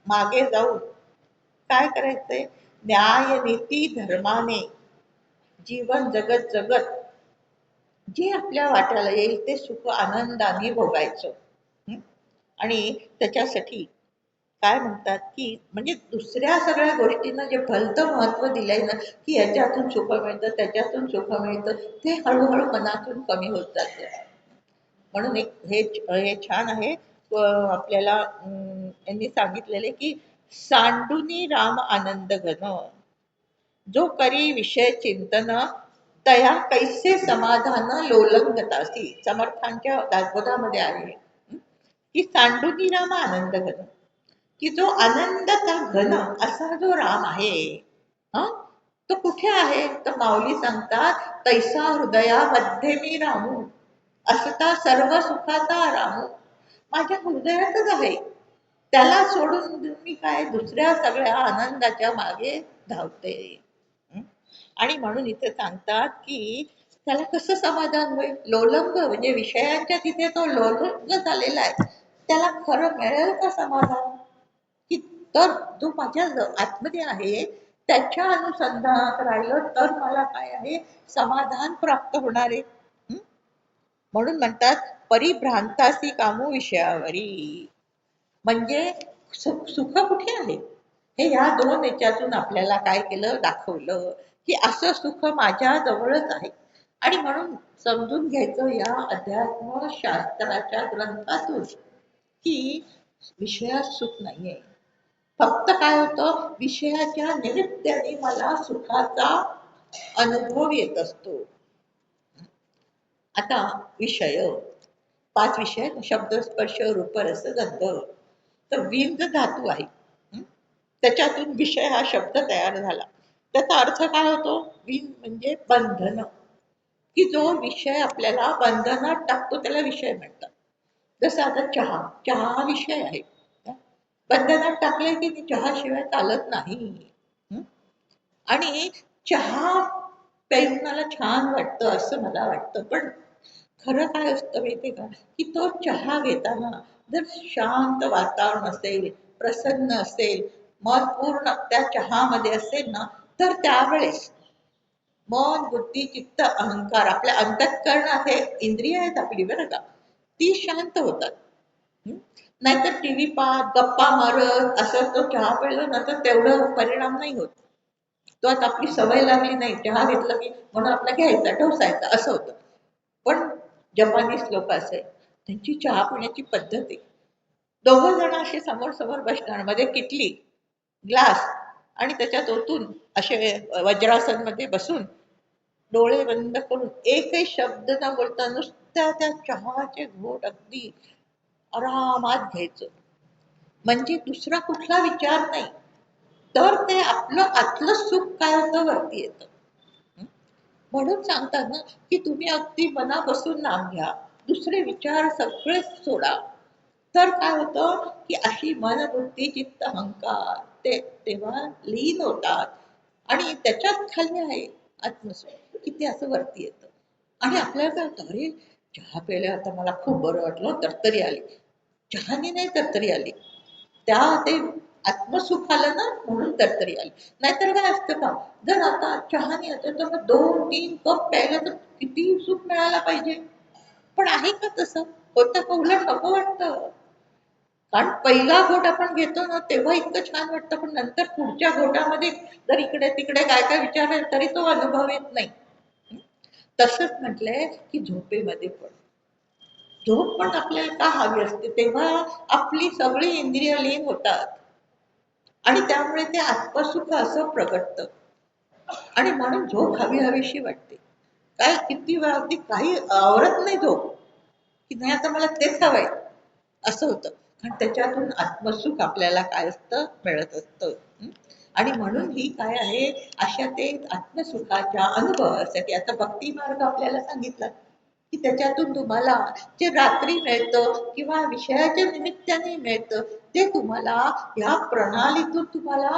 मागे जाऊन काय करायचंय, न्याय नीती धर्माने जीवन जगत जगत जे आपल्या वाट्याला येईल ते सुख आनंदाने भोगायचं. आणि त्याच्यासाठी काय म्हणतात की म्हणजे दुसऱ्या सगळ्या गोष्टींना जे भलतं महत्व दिलंय ना, की याच्यातून सुख मिळतं त्याच्यातून सुख मिळतं, ते हळूहळू मनातून कमी होत जातं. म्हणून एक हे छान आहे. आपल्याला यांनी सांगितलेले की सांडुनी राम आनंद घन, जो करी विषय चिंतन, तया कैसे समाधान लोलंगतासी. समर्थांच्या दासबोधामध्ये आहे की सांडुनी राम आनंद घन, की जो आनंदाचा घन असा जो राम आहे, हा, तो कुठे आहे? तर माऊली सांगतात, तैसा हृदयामध्ये मी रामू, असता सर्व सुखाचा रामू. माझ्या हृदयातच आहे. त्याला सोडून मी काय दुसऱ्या सगळ्या आनंदाच्या मागे धावते. हं? आणि म्हणून इथे सांगतात की त्याला कसं समाधान होईल? लोलंग म्हणजे विषयांच्या तिथे तो लोलंग झालेला आहे. त्याला खरं मिळेल का समाधान? की तर जो माझ्या आतमध्ये आहे त्याच्या अनुसंधानात राहिलं तर मला काय आहे? समाधान प्राप्त होणार आहे. हं? म्हणून म्हणतात परिभ्रांतासी कामू विषयावरी. म्हणजे सुख कुठे आहे? हे ह्या दोन याच्यातून आपल्याला काय केलं? दाखवलं की असं सुख माझ्या जवळच आहे. आणि म्हणून समजून घ्यायचं या अध्यात्म शास्त्राच्या ग्रंथातून की विषयात सुख नाहीये. फक्त काय होतं? विषयाच्या निमित्ताने मला सुखाचा अनुभव येत असतो. आता विषय, 5 विषय: शब्द, स्पर्श, रूप, रस, गंध. तर विंद धातू आहे. हं? त्याच्यातून विषय हा शब्द तयार झाला. त्याचा अर्थ काय होतो? विंद म्हणजे बंधन, की जो विषय आपल्याला बंधनात टाकतो त्याला विषय म्हणतात. जसं आता चहा, चहा हा विषय आहे. बंधनात टाकले की चहाशिवाय चालत नाही. हं? आणि चहा प्यायला मला छान वाटतं असं मला वाटतं, पण खरं काय असतं माहितीये का, की तो चहा घेताना जर शांत वातावरण असेल, प्रसन्न असेल, मन पूर्ण त्या चहामध्ये असेल ना, तर त्यावेळेस मन, बुद्धी, चित्त, अहंकार, आपल्या अंतःकरणात हे इंद्रिय आहेत आपली बरं का, ती शांत होतात. हं? नाहीतर टीव्ही पाहत, गप्पा मारत असं तो चहा प्यायला ना तर तेवढं परिणाम नाही होत. तो आता आपली सवय लागली नाही, चहा घेतला की म्हणून आपला घ्यायचा, ढोसायचा असं होतं. पण जपानीज लोक असे, त्यांची चहा पिण्याची पद्धत आहे. दोघं जण असे समोर समोर बसणार, मध्ये किटली, ग्लास, आणि त्याच्यात ओतून असे वज्रासन मध्ये बसून डोळे बंद करून एकही शब्द न बोलता नुसत्या त्या चहाचे घोट अगदी आरामात घ्यायचं. म्हणजे दुसरा कुठला विचार नाही, तर ते आपलं आतलं सुख काय होतं वरती येतं. हं? म्हणून सांगतात ना की तुम्ही अगदी मनापासून नाम घ्या, दुसरे विचार सगळे सोडा. तर काय होतं की अशी मन, बुद्धी, चित्त, अहंकार ते तेव्हा लीन होतात. आणि त्याच्यात खाली आहे आत्मस्वरूप, की ते असं वरती येतं. आणि आपल्याला काय होतं, अरे चहा प्यायला आता मला खूप बरं वाटलं, तरतरी आली. चहाने नाही तरतरी आली, त्या ते आत्मसुख आलं ना म्हणून तरतरी आली. नाहीतर काय असतं का, जर आता चहाने येतं तर मग 2-3 कप प्यायला तर किती सुख मिळायला पाहिजे. पण आहे का तसं? होतं का? उलट नको वाटतं. कारण पहिला घोट आपण घेतो ना तेव्हा इतकं छान वाटतं, पण नंतर पुढच्या घोटामध्ये जर इकडे तिकडे काय काय विचार आहे तरी तो अनुभव येत नाही. हं? तसंच म्हटलंय की झोपेमध्ये पण, झोप पण आपल्याला का हवी असते? तेव्हा आपली सगळी इंद्रिय लीन होतात आणि त्यामुळे ते आत्मसुख असं प्रगटतं. आणि म्हणून झोप हवी हवीशी वाटते. काय किती वेळा अगदी काही आवरत नाही झोप, की नाही आता मला तेच हवंय असं होतं. कारण त्याच्यातून आत्मसुख आपल्याला काय असतं? मिळत असतं. हं? आणि म्हणून ही काय आहे, अशा ते आत्मसुखाच्या अनुभवासाठी आता भक्ती मार्ग आपल्याला सांगितला की त्याच्यातून तुम्हाला जे रात्री मिळतं किंवा विषयाच्या निमित्ताने मिळतं, ते तुम्हाला ह्या प्रणालीतून तुम्हाला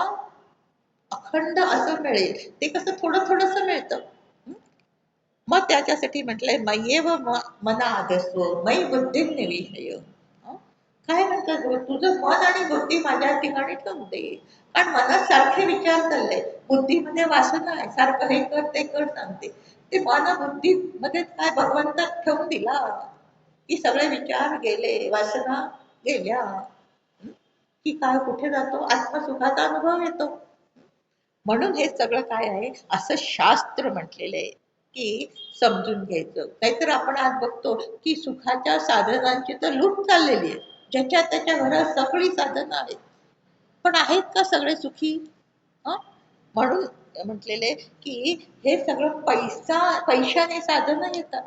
अखंड असं मिळेल. ते कसं थोडं थोडंसं मिळतं. हं? मग त्याच्यासाठी म्हटलंय मय्येव मनाधस्व मयी बुद्धी निविशय. हं? काय म्हणतात, तुझं मन आणि बुद्धी माझ्या ठिकाणी ठेवून दे. कारण मनात सारखे विचार चालले, बुद्धीमध्ये वासना आहे, सारखं हे कर ते कर सांगते. ते मन बुद्धी मध्ये काय भगवंतात ठेवून दिला की सगळे विचार गेले, वासना गेल्या. हं? की काय कुठे जातो, आत्मसुखाचा अनुभव येतो. म्हणून हे सगळं काय आहे, असं शास्त्र म्हटलेलं आहे की समजून घ्यायचं. नाहीतर आपण आज बघतो की सुखाच्या साधनांची तर लूट चाललेली आहे. ज्याच्या त्याच्या घरात सगळी साधनं आहेत, पण आहेत का सगळे सुखी? हं? म्हणून म्हटलेले की हे सगळं पैशाने साधनं येतात.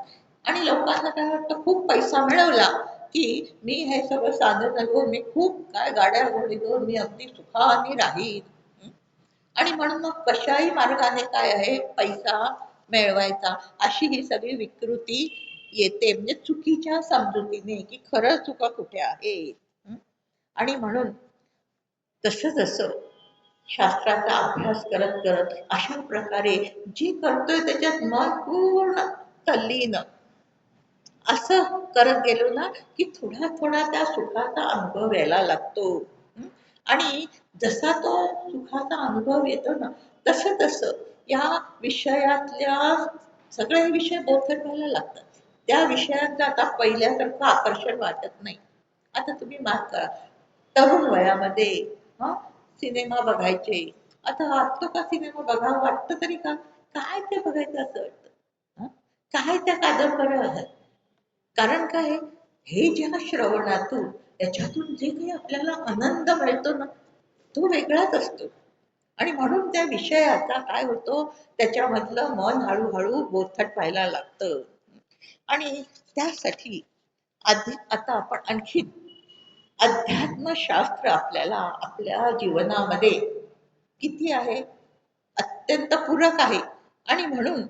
आणि लोकांना काय वाटतं, खूप पैसा मिळवला की मी हे सगळं साधनं घेऊन, मी खूप काय गाड्या घोडी घेऊन मी अगदी सुखाने राहील. आणि म्हणून मग कशाही मार्गाने काय आहे, पैसा मिळवायचा, अशी ही सगळी विकृती येते. म्हणजे चुकीच्या समजुतीने की खरं चुका कुठे आहे. हं? आणि म्हणून तसं जसं शास्त्राचा अभ्यास करत करत अशा प्रकारे जे करतोय त्याच्यात मन पूर्ण तल्लीन असं करत गेलो ना, की थोडा थोडा त्या सुखाचा अनुभव यायला लागतो. हं? आणि जसा तो सुखाचा अनुभव येतो ना, तसं तसं या विषयातल्या सगळे विषय बोथट व्हायला लागतात. त्या विषयांचं आता पहिल्यासारखं आकर्षण वाटत नाही. आता तुम्ही माफ करा, तरुण वयामध्ये हं, सिनेमा बघायचे. आता वाटतो का सिनेमा बघावं, वाटतं तरी का? काय ते बघायचं असं वाटतं. हं? काय त्या कादंबऱ्या आहेत. कारण काय, हे ज्या श्रवणातून त्याच्यातून जे काही आपल्याला आनंद मिळतो ना, तो वेगळाच असतो. आणि म्हणून त्या विषयाचा काय होतो, त्याच्यामधलं मन हळूहळू बोथट व्हायला लागतं. आणि त्यासाठी आधी आता आपण आणखी अध्यात्मशास्त्र आपल्याला आपल्या जीवनामध्ये किती आहे, अत्यंत पूरक आहे. आणि म्हणून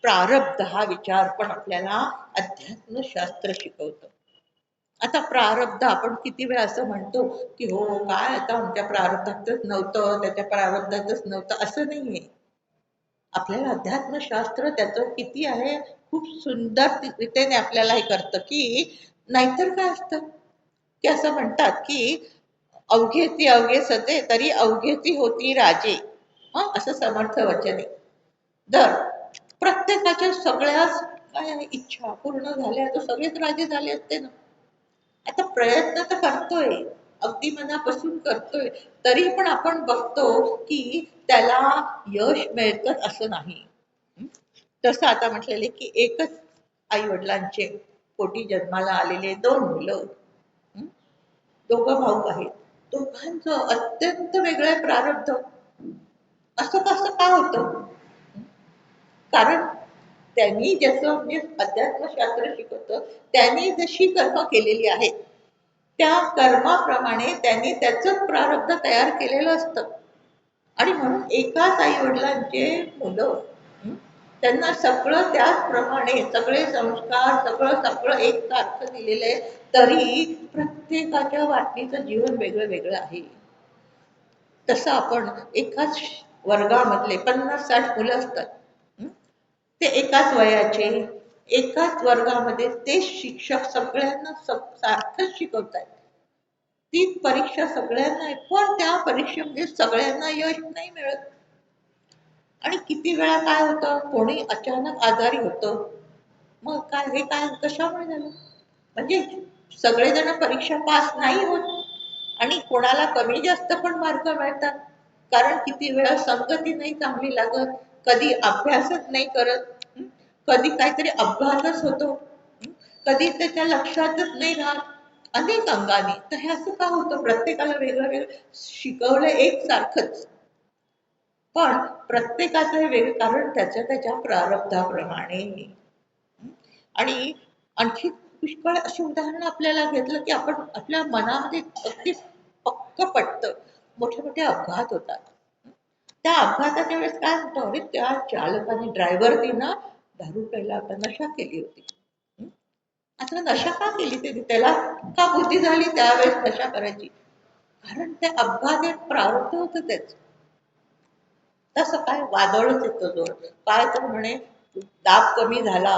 प्रारब्ध हा विचार पण आपल्याला अध्यात्मशास्त्र शिकवतं. आता प्रारब्ध आपण किती वेळा असं म्हणतो की हो, काय आता आमच्या प्रारब्धातच नव्हतं, त्याच्या प्रारब्धातच नव्हतं, असं नाहीये. आपल्याला अध्यात्मशास्त्र त्याचं किती आहे, खूप सुंदर रीतीने आपल्याला हे करतं की नाहीतर काय असतं, की असं म्हणतात की अवघे ती अवघे सते तरी अवघे ती होती राजे. असं समर्थ वचन आहे. जर प्रत्येकाच्या सगळ्याच काय आहे, इच्छा पूर्ण झाल्या तर सगळेच राजे झाले असते ना. आता प्रयत्न तर करतोय, अगदी मनापासून करतोय, तरी पण आपण बघतो की त्याला यश मिळतं असं नाही. हं? तसं आता म्हटलेले की एकच आई वडिलांचे पोटी जन्माला आलेले दोन मुलं, हं? दोघं भाऊ आहेत. दोघांचं अत्यंत वेगळं प्रारब्ध. असं कसं का होतं? कारण त्यांनी जसं म्हणजे अध्यात्मशास्त्र शिकवतं, त्यांनी जशी कर्म केलेली आहेत, त्या कर्माप्रमाणे त्यांनी त्याचं प्रारब्ध तयार केलेलं असतं. आणि म्हणून एकाच आई वडिलांचे मुलं, हं, त्यांना सगळं त्याचप्रमाणे सगळे संस्कार सगळं सगळं एकसारखं दिलेलं आहे, तरी प्रत्येकाच्या वाटणीचं जीवन वेगळं वेगळं आहे. तसं आपण एकाच वर्गामधले 50-60 मुलं असतात. हं? ते एकाच वयाचे, एकाच वर्गामध्ये ते शिक्षक सगळ्यांना सारखंच शिकवतायत. ती परीक्षा सगळ्यांना आहे, पण त्या परीक्षेमध्ये सगळ्यांना यश नाही मिळत. आणि किती वेळा काय होतं, कोणी अचानक आजारी होतं. मग काय, हे काय कशामुळे झालं? म्हणजे सगळेजण परीक्षा पास नाही होत आणि कोणाला कमी जास्त पण मार्क मिळतात. कारण किती वेळा संगती नाही चांगली लागत, कधी अभ्यासच नाही करत, हं? कधी काहीतरी अपघातच होतो, हं? कधी त्याच्या लक्षातच नाही राहत. अनेक अंगाने. तर हे असं का होतं? प्रत्येकाला वेगळं वेगळं शिकवलं एकसारखंच, पण प्रत्येकाचं हे वेगळं, कारण त्याच्या त्याच्या प्रारब्धाप्रमाणे. आणि आणखी पुष्कळ अशी उदाहरणं आपल्याला घेतलं की आपण आपल्या मनामध्ये अगदी पक्क पटतं. मोठे मोठे अपघात होतात. त्या अपघाताच्या वेळेस काय होतं, अरे त्या चालकाने ड्रायव्हरनी ना दारू प्यायला होता, नशा केली होती. हं? आता नशा का केली त्याने, त्याला का बुद्धी झाली त्यावेळेस नशा करायची? कारण त्या अपघात एक प्रारब्ध होतं त्याच. तसं काय वादळच येतं जोर, काय तर म्हणे दाब कमी झाला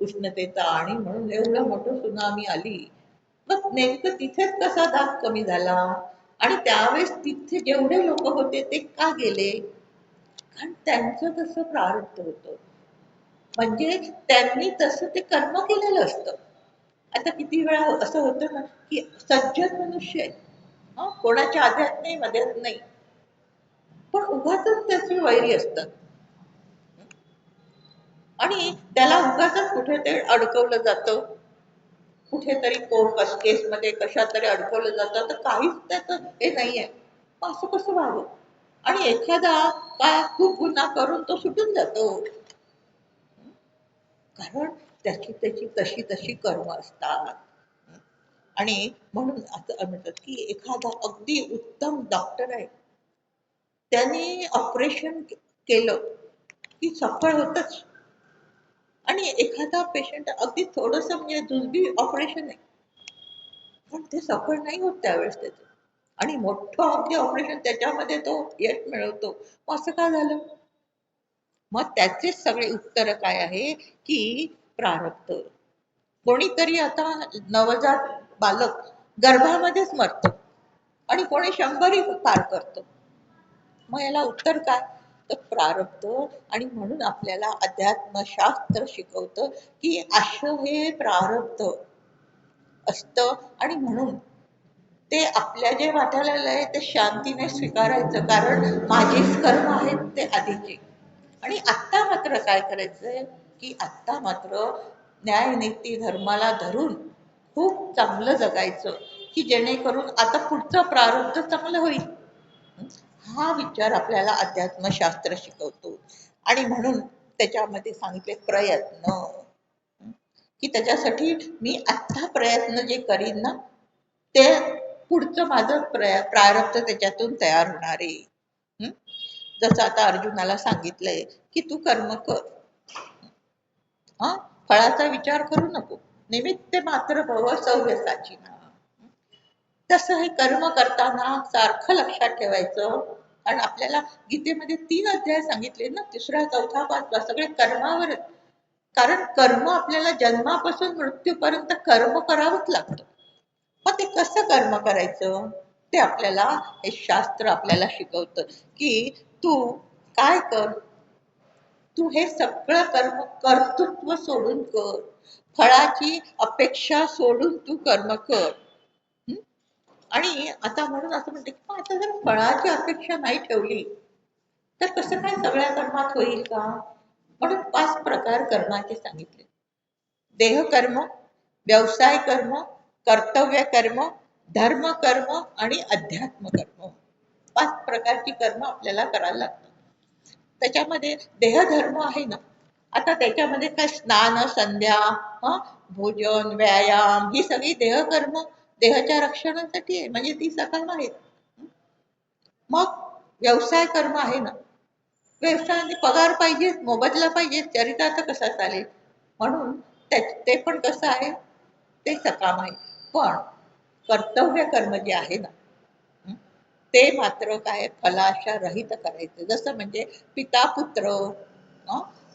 उष्णतेचा आणि म्हणून एवढं मोठं सुनामी आली. मग नेमकं तिथेच कसा दाब कमी झाला? आणि त्यावेळेस तिथे जेवढे लोक होते ते का गेले? कारण त्यांचं तसं प्रारब्ध होतं. म्हणजे त्यांनी तसं ते कर्म केलेलं असतं. आता किती वेळा असं होतं ना की सज्जन मनुष्य आहेत, कोणाच्या आध्यात नाही मध्यात नाही, पण उगाच त्याची वैरी असतात आणि त्याला उगाच कुठेतरी अडकवलं जातं, कुठेतरी कोर्ट केसमध्ये कशात तरी अडकवलं जातं, तर काहीच त्याचं हे नाहीये. मग असं कसं व्हावं? आणि एखादा काय खूप गुन्हा करून तो सुटून जातो, कारण त्याची त्याची तशी तशी कर्म असतात. आणि म्हणून असं म्हणतात की एखादा अगदी उत्तम डॉक्टर आहे, त्याने ऑपरेशन केलं की सफळ होतच. आणि एखादा पेशंट अगदी थोडंसं म्हणजे जुजबी ऑपरेशन आहे, पण ते सफळ नाही होत त्यावेळेस त्याचं, आणि मोठं अगदी ऑपरेशन त्याच्यामध्ये तो यश मिळवतो. मग असं का झालं? मग त्याचेच सगळे उत्तर काय आहे की प्रारब्ध. कोणीतरी आता नवजात बालक गर्भामध्येच मरतं आणि कोणी 100ही पार करतं. मग याला उत्तर काय? तर प्रारब्ध. आणि म्हणून आपल्याला अध्यात्मशास्त्र शिकवतं की आशु हे प्रारब्ध असतं, आणि म्हणून ते आपल्या जे वाट्याला आलंय ते शांतीने स्वीकारायचं, कारण माझेच कर्म आहेत ते आधीचे. आणि आत्ता मात्र काय करायचंय की आत्ता मात्र न्यायनीती धर्माला धरून खूप चांगलं जगायचं, की जेणेकरून आता पुढचं प्रारब्ध चांगलं होईल. हा विचार आपल्याला अध्यात्मशास्त्र शिकवतो. आणि म्हणून त्याच्यामध्ये सांगितले प्रयत्न, की त्याच्यासाठी मी आत्ता प्रयत्न जे करीन ना, ते पुढचं माझं प्रारब्ध त्याच्यातून तयार होणार आहे. जसं आता अर्जुनाला सांगितलंय की तू कर्म कर, हा, फळाचा विचार करू नको, निमित्त मात्र भव सव्यसाची ना. तसं हे कर्म करताना सारखं लक्षात ठेवायचं. कारण आपल्याला गीतेमध्ये 3 अध्याय सांगितले ना, 3रा 4था 5वा सगळे कर्मावर. कारण कर्म आपल्याला जन्मापासून मृत्यूपर्यंत कर्म करावंच लागतं. मग ते कसं कर्म करायचं ते आपल्याला हे शास्त्र आपल्याला शिकवतं, की तू काय कर, तू हे सगळं कर्म कर्तृत्व सोडून कर, फळाची अपेक्षा सोडून तू कर्म कर. आणि आता म्हणून असं म्हणते की आता जर फळाची अपेक्षा नाही ठेवली तर कसं काय सगळ्या कर्मात होईल का? म्हणून 5 प्रकार कर्माचे सांगितले: देहकर्म, व्यवसाय कर्म, कर्तव्य कर्म, धर्म कर्म आणि अध्यात्म कर्म. 5 प्रकारची कर्म आपल्याला करायला लागतात. त्याच्यामध्ये देहधर्म आहे ना, आता त्याच्यामध्ये काय स्नान संध्या, भोजन व्यायाम ही सगळी देहकर्म देहाच्या रक्षणासाठी आहे, म्हणजे ती सकर्म आहेत. मग व्यवसाय कर्म आहे ना, व्यवसायाने पगार पाहिजे, मोबदला पाहिजे, चरितार्थ कसा चालेल, म्हणून ते पण कसं आहे, ते सकाम आहे. पण कर्तव्य कर्म जे आहे ना, ते मात्र काय फलाशा रहित करायचं. जसं म्हणजे पिता पुत्र,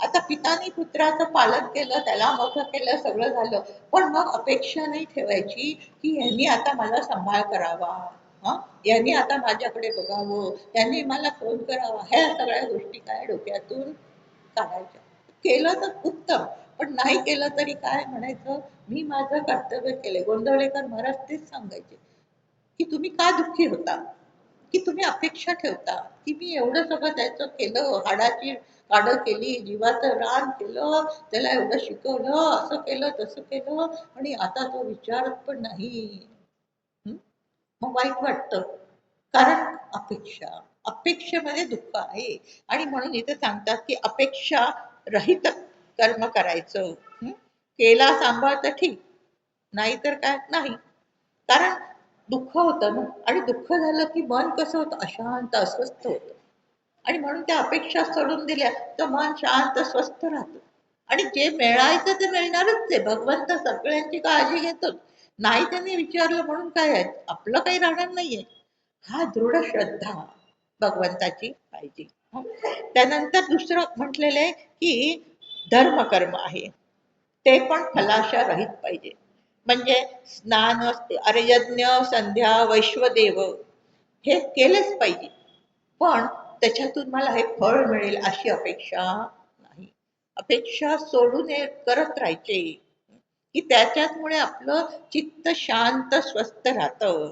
आता पितानी पुत्राचं पालन केलं, त्याला मोठं केलं, सगळं झालं, पण मग अपेक्षा नाही ठेवायची की यांनी आता मला सांभाळ करावा, यांनी आता माझ्याकडे बघावं, यांनी मला फोन करावा. ह्या सगळ्या गोष्टी काय डोक्यातून काढायच्या. केलं तर उत्तम, पण नाही केलं तरी काय म्हणायचं, मी माझं कर्तव्य केले. गोंधळेकर महाराज तेच सांगायचे की तुम्ही का दुःखी होता, की तुम्ही अपेक्षा ठेवता की मी एवढं सगळं त्याचं केलं, हाडाची काढं केली, जीवाचं रान केलं, त्याला एवढं शिकवलं, असं केलं तसं केलं, आणि आता तो विचारत पण नाही. मग वाईट वाटतं, कारण अपेक्षा, अपेक्षेमध्ये दुःख आहे. आणि म्हणून इथे सांगतात की अपेक्षा रहित कर्म करायचं. केला सांभाळ तर ठीक, नाही तर काय नाही. कारण दुःख होतं ना, आणि दुःख झालं की मन कसं होतं, अशांत अस्वस्थ होतं. आणि म्हणून त्या अपेक्षा सोडून दिल्या तर मन शांत स्वस्थ राहतं. आणि जे मिळायचं ते मिळणारच आहे, भगवंत सगळ्यांची काळजी घेतो. नाही त्यांनी विचारलं म्हणून काय आहे, आपलं काही राहणार नाहीये. हा दृढ श्रद्धा भगवंताची पाहिजे. त्यानंतर दुसरं म्हटलेलं आहे की धर्मकर्म आहे, ते पण फलाशा रहित पाहिजे. म्हणजे स्नान, अरे यज्ञ संध्या वैश्वदेव हे केलेच पाहिजे, पण त्याच्यातून मला हे फळ मिळेल अशी अपेक्षा नाही. अपेक्षा सोडून हे करत राहायचे, की त्याच्यामुळे आपलं चित्त शांत स्वस्थ राहतं.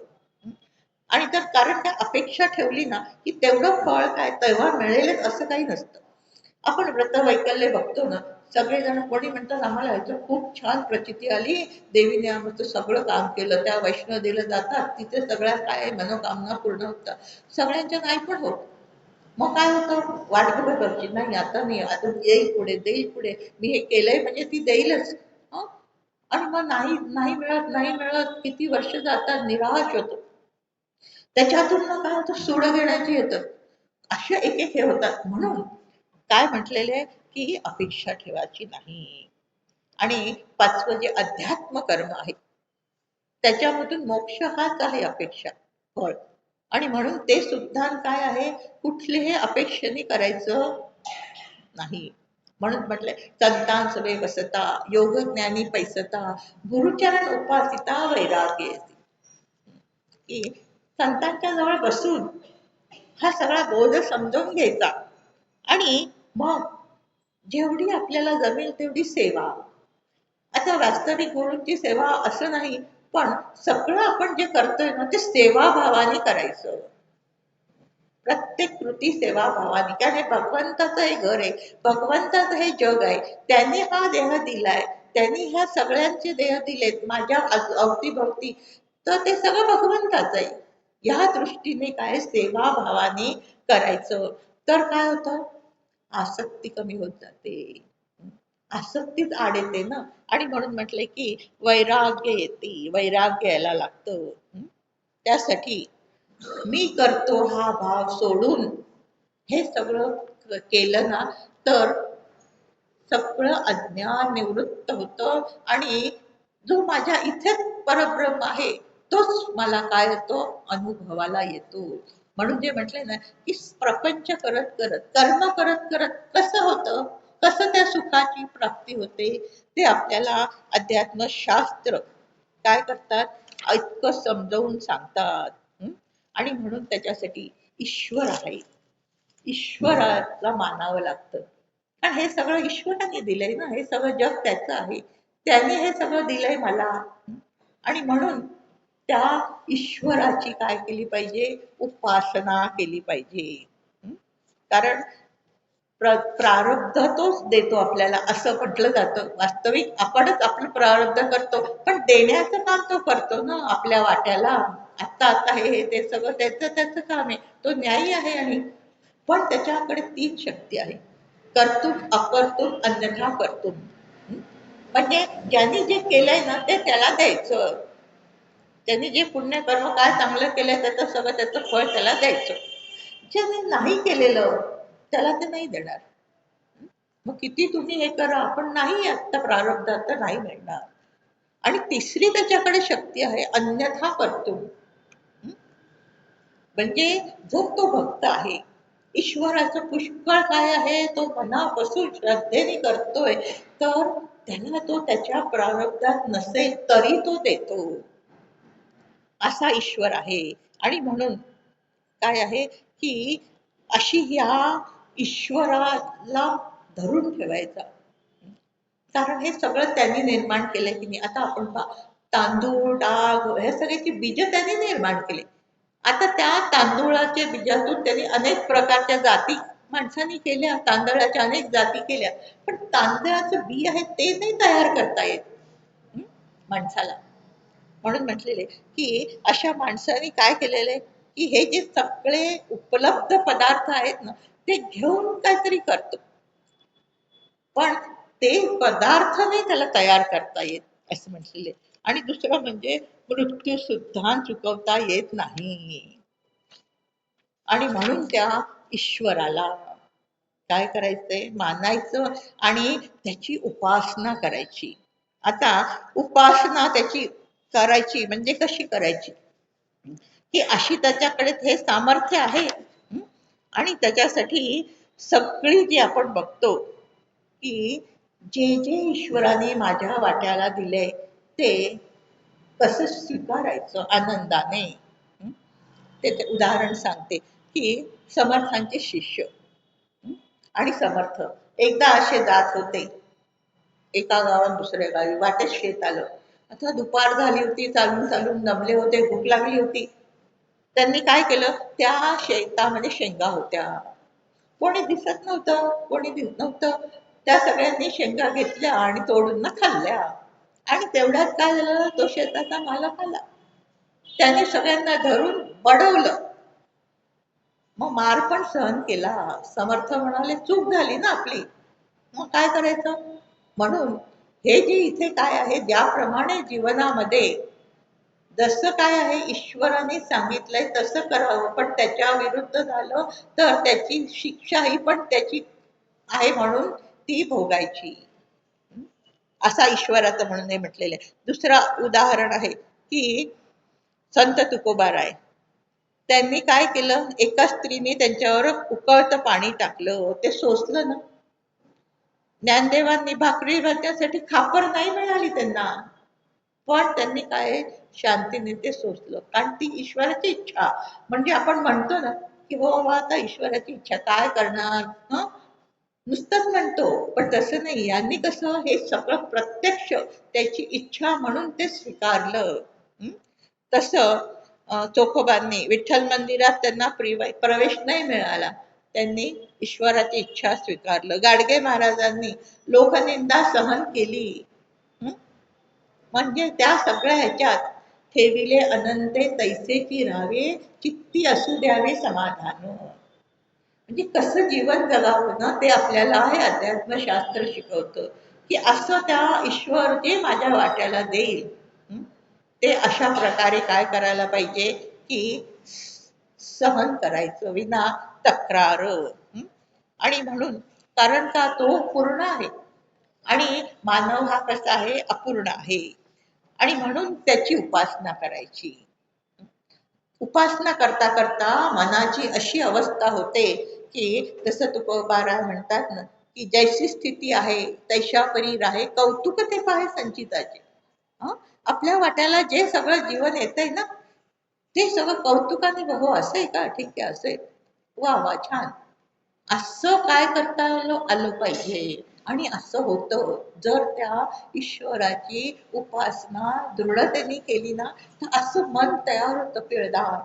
आणि तर कारण काय अपेक्षा ठेवली ना की तेवढं फळ काय तेव्हा मिळेलच असं काही नसतं. आपण व्रतवैकल्य बघतो ना, सगळेजण कोणी म्हणतात आम्हाला ह्याचं खूप छान प्रचिती आली, देवीने आमचं सगळं काम केलं, त्या वैष्णोदेवीला जातात तिथे सगळ्या काय मनोकामना पूर्ण होतात. सगळ्यांच्या नाही पण होत. मग काय होतं, वाट बघत असते, नाही आता नाही, आता येईल पुढे, देईल पुढे, मी हे केलंय म्हणजे ती देईलच. हं? आणि मग नाही नाही मिळत, नाही मिळत, किती वर्ष जातात, निराश होतो. त्याच्यातून मग काय होतं, सूड घेण्याची येतं. अशा एक एक हे होतात. म्हणून काय म्हटलेले की अपेक्षा ठेवायची नाही. आणि पाचवं जे अध्यात्म कर्म आहे त्याच्यामधून मोक्ष हाच आहे अपेक्षा, फळ. आणि म्हणून ते सुद्धा काय आहे, कुठलेही अपेक्षेने करायचं नाही. म्हणून म्हटलंय संतांच वे वसता, योग ज्ञानी पैसता, गुरुचरण उपासिता वैराग्य येती. की संतांच्या जवळ बसून हा सगळा बोध समजून घ्यायचा आणि मग जेवढी आपल्याला जमेल तेवढी सेवा. आता वास्तविक गुरूंची सेवा असं नाही, पण सगळं आपण जे करतोय ना ते सेवाभावाने करायचं. प्रत्येक कृती सेवाभावाने, कारण हे भगवंताचं हे घर आहे, भगवंताचं हे जग आहे. त्यांनी हा देह दिलाय, त्यांनी ह्या सगळ्यांचे देह दिलेत माझ्या अवतीभवती, तर ते सगळं भगवंताचं आहे. या दृष्टीने काय सेवाभावाने करायचं, तर काय होतं, आसक्ती कमी होत जाते. आसक्तीच आड येते ना. आणि म्हणून म्हटलंय की वैराग्य येते, वैराग्य यायला लागतं. त्यासाठी मी करतो हा भाव सोडून हे सगळं केलं ना, तर सगळं अज्ञान निवृत्त होतं आणि जो माझ्या इथेच परब्रह्म आहे तोच मला काय होतो, अनुभवाला येतो. म्हणून जे म्हटले ना की प्रपंच करत करत, कर्म करत करत कसं होतं, कसं त्या सुखाची प्राप्ती होते, ते आपल्याला अध्यात्मशास्त्र काय करतात, इतकं समजावून सांगतात. आणि म्हणून त्याच्यासाठी ईश्वर आहे, ईश्वराला मानावं लागतं. कारण हे सगळं ईश्वराने दिलंय ना, हे सगळं जग त्याचं आहे, त्याने हे सगळं दिलंय मला. आणि म्हणून त्या ईश्वराची काय केली पाहिजे, उपासना केली पाहिजे. कारण प्रारब्ध तोच देतो आपल्याला असं म्हटलं जातं. वास्तविक आपणच आपलं प्रारब्ध करतो, पण देण्याचं काम तो करतो ना आपल्या वाट्याला. आता आता हे ते सगळं त्याचं त्याचं काम आहे, तो न्यायी आहे. आणि पण त्याच्याकडे तीन शक्ती आहे, कर्तुक, अकर्तुक, अन्यथा कर्तुक. म्हणजे ज्यांनी जे केलंय ना ते त्याला द्यायचं, त्यांनी जे पुण्यकर्म काय चांगलं केलंय त्याचं सगळं त्याचं फळ त्याला द्यायचं. ज्याने नाही केलेलं त्याला ते नाही देणार. मग किती तुम्ही हे करा, पण नाही, आत्ता प्रारब्धात तर नाही मिळणार. आणि तिसरी त्याच्याकडे शक्ती आहे, अन्यथा करतो. म्हणजे जर तो भक्त आहे, ईश्वराचं पुष्कळ काय आहे, तो मनापासून श्रद्धेने करतोय, तर त्याला तो त्याच्या प्रारब्धात नसेल तरी तो देतो, असा ईश्वर आहे. आणि म्हणून काय आहे की अशी ह्या ईश्वराला धरून ठेवायचा. कारण हे सगळं त्यांनी निर्माण केलं की नाही. आता आपण तांदूळ, डाळ हे सगळ्याची बीज त्यांनी निर्माण केले. आता त्या तांदूळाच्या बीजातून त्यांनी अनेक प्रकारच्या जाती माणसांनी केल्या, तांदळाच्या अनेक जाती केल्या, पण तांदळाचं बी आहे ते नाही तयार करता येत माणसाला. म्हणून म्हटलेले की अशा माणसाने काय केलेले की हे जे सगळे उपलब्ध पदार्थ आहेत ना ते घेऊन काहीतरी करतो, पण ते पदार्थ नाही त्याला तयार करता येत असं म्हटलेले. आणि दुसरं म्हणजे मृत्यू सुद्धा चुकवता येत नाही. आणि म्हणून त्या ईश्वराला काय करायचंय, मानायचं आणि त्याची उपासना करायची. आता उपासना त्याची करायची म्हणजे कशी करायची, की अशी त्याच्याकडे हे सामर्थ्य आहे. आणि त्याच्यासाठी सगळी जी आपण बघतो की जे जे ईश्वराने माझ्या वाट्याला दिले ते कसं स्वीकारायचं आनंदाने. त्याचे उदाहरण सांगते की समर्थांचे शिष्य आणि समर्थ एकदा असे जात होते एका गावात दुसऱ्या गावी, वाटेत शेत आलं. आता दुपार झाली होती, चालून चालून दमले होते, भूक लागली होती. त्यांनी काय केलं, त्या शेतामध्ये शेंगा होत्या, कोणी दिसत नव्हतं, कोणी दिसत नव्हतं, त्या सगळ्यांनी शेंगा घेतल्या आणि तोडून ना खाल्ल्या. आणि तेवढ्यात काय झालं, तो शेताचा मालक आला, त्याने सगळ्यांना धरून बडवलं. मग मार पण सहन केला. समर्थ म्हणाले, चूक झाली ना आपली, मग काय करायचं. म्हणून हे जे इथे काय आहे, ज्याप्रमाणे जीवनामध्ये जसं काय आहे ईश्वराने सांगितलंय तसं करावं, पण त्याच्या विरुद्ध झालं तर त्याची शिक्षा ही पण त्याची आहे, म्हणून ती भोगायची. असा ईश्वराचं म्हणणं म्हटलेलं आहे. दुसरा उदाहरण आहे की संत तुकोबाराय, त्यांनी काय केलं, एका स्त्रीने त्यांच्यावर उकळतं पाणी टाकलं, ते सोसलं ना. ज्ञानदेवांनी भाकरी भाजण्यासाठी खापर नाही मिळाली त्यांना, पण त्यांनी काय शांतीने ते सोचलं, कारण ती ईश्वराची इच्छा. म्हणजे आपण म्हणतो ना की हो बाबा आता ईश्वराची इच्छा काय करणार, हं? नुसतंच म्हणतो, पण तसं नाही. यांनी कसं हे सगळं प्रत्यक्ष त्याची इच्छा म्हणून ते स्वीकारलं. हं? तसं चोखोबांनी विठ्ठल मंदिरात त्यांना प्रवेश नाही मिळाला, त्यांनी ईश्वराची इच्छा स्वीकारलं. गाडगे महाराजांनी लोकनिंदा सहन केली. हं? म्हणजे त्या सगळ्या ह्याच्यात ठेविले अनंते तैसेची राहावे, चित्ती असू द्यावे समाधान. म्हणजे कसं जीवन जगावं ना, ते आपल्याला हे अध्यात्मशास्त्र शिकवतं, की असं त्या ईश्वर जे माझ्या वाट्याला देईल, हं, ते अशा प्रकारे काय करायला पाहिजे, की सहन करायचं विना तक्रार. आणि म्हणून, कारण का तो पूर्ण आहे आणि मानव हा कसा आहे, अपूर्ण आहे. आणि म्हणून त्याची उपासना करायची. उपासना करता करता मनाची अशी अवस्था होते की जसं तुकोबारा म्हणतात ना, की जैसी स्थिती आहे तैशा परी राहे, कौतुक ते पाहे संचिताचे. हं? आपल्या वाट्याला जे सगळं जीवन येतंय ना, ते सगळं कौतुकाने बघू, असं आहे का, ठीक आहे, असं आहे, वा वा छान, असं काय करता आलं पाहिजे. आणि असं होतं जर त्या ईश्वराची उपासना दृढतेने केली ना, तर असं मन तयार होतं पिळदार.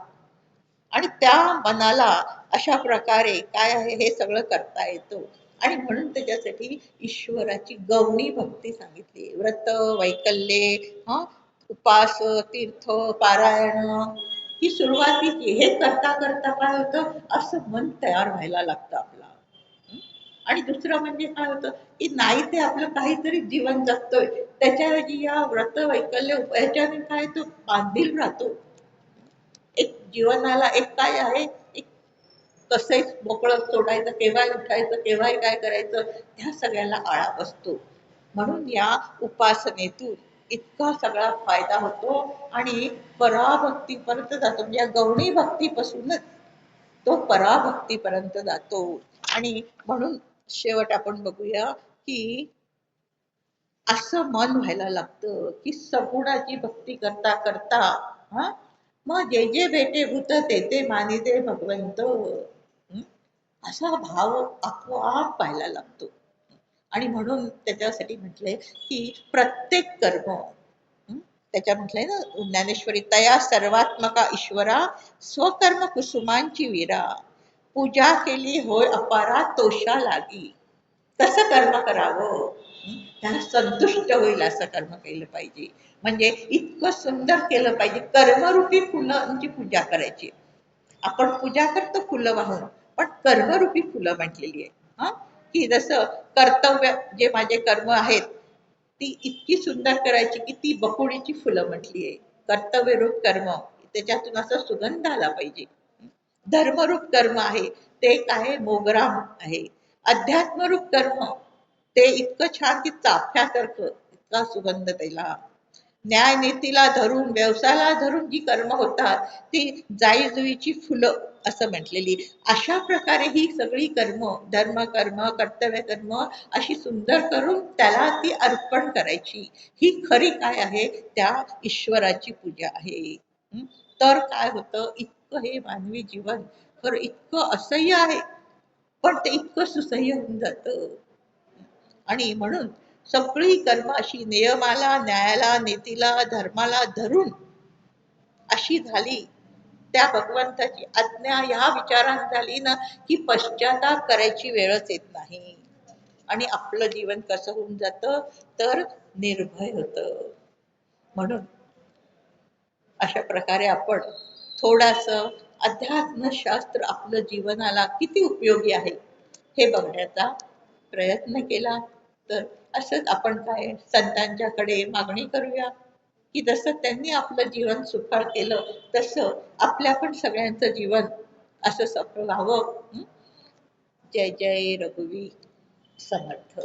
आणि त्या मनाला अशा प्रकारे काय आहे हे सगळं करता येतं. आणि म्हणून त्याच्यासाठी ईश्वराची गौणी भक्ती सांगितली. व्रत, वैकल्ये, हं, उपास, तीर्थ, पारायण, ही सुरुवातीची. हे करता करता काय होतं, असं मन तयार व्हायला लागतं आपलं. आणि दुसरं म्हणजे काय होतं, की नाही ते आपलं काहीतरी जीवन जगतोय, त्याच्याऐवजी या व्रत वैकल्य ह्याच्याने काय तो बांधील राहतो. एक जीवनाला एक काय आहे, एक कसंही मोकळं सोडायचं, केव्हाही उठायचं, केव्हाही काय करायचं, ह्या सगळ्याला आळा बसतो. म्हणून या उपासनेतून इतका सगळा फायदा होतो आणि पराभक्तीपर्यंत जातो. म्हणजे या गौणी भक्तीपासूनच तो पराभक्तीपर्यंत जातो. आणि म्हणून शेवट आपण बघूया की असं मन व्हायला लागतं की सगुणाची भक्ती करता करता, हा, मग जे जे भेटे भूत ते ते मानिते भगवंत, असा भाव आपोआप व्हायला लागतो. आणि म्हणून त्याच्यासाठी म्हटलंय की प्रत्येक कर्म, त्याच्या म्हटलंय ना ज्ञानेश्वरी, तया सर्वात्मका ईश्वरा, स्वकर्म कुसुमांची वीरा, पूजा केली होय अपारा तोषा लागी. कसं कर्म करावं, त्याला संतुष्ट होईल असं कर्म केलं पाहिजे. म्हणजे इतकं सुंदर केलं पाहिजे, कर्मरूपी फुलांची पूजा करायची. आपण पूजा करतो फुलं वाहून, पण कर्मरूपी फुलं म्हटलेली आहे. हा, की जसं कर्तव्य, जे माझे कर्म आहेत ती इतकी सुंदर करायची की ती बकुळीची फुलं म्हटली आहे. कर्तव्यरूप कर्म, त्याच्यातून असा सुगंध आला पाहिजे. धर्मरूप कर्म आहे ते काय, मोगरा आहे. अध्यात्मरूप कर्म ते इतकं छान की चाफ्यासारखं, इतका सुगंध त्याला. न्याय नीतीला धरून, व्यवसायाला धरून जी कर्म होतात ती जाईजुईची फुलं असं म्हटलेली. अशा प्रकारे ही सगळी कर्म, धर्म कर्म, कर्तव्य कर्म अशी सुंदर करून त्याला ती अर्पण करायची. ही खरी काय आहे, त्या ईश्वराची पूजा आहे. हं? तर काय होतं, इतकं हे मानवी जीवन खरं इतकं असह्य आहे, पण ते इतकं सुसह्य होऊन जातं. आणि म्हणून सगळी कर्म अशी नियमाला, न्यायाला, नीतीला, धर्माला धरून अशी झाली त्या भगवंताची आज्ञा ह्या विचारात झाली ना की पश्चाताप करायची वेळच येत नाही आणि आपलं जीवन कसं होऊन जातं तर निर्भय होतं. म्हणून अशा प्रकारे आपण थोडंसं अध्यात्मशास्त्र आपलं जीवनाला किती उपयोगी आहे हे बघण्याचा प्रयत्न केला तर असंच आपण काय संतांच्याकडे मागणी करूया की जसं त्यांनी आपलं जीवन सुखकर केलं तसं आपल्या पण सगळ्यांचं जीवन असं सफल व्हावं. जय जय रघुवीर समर्थ.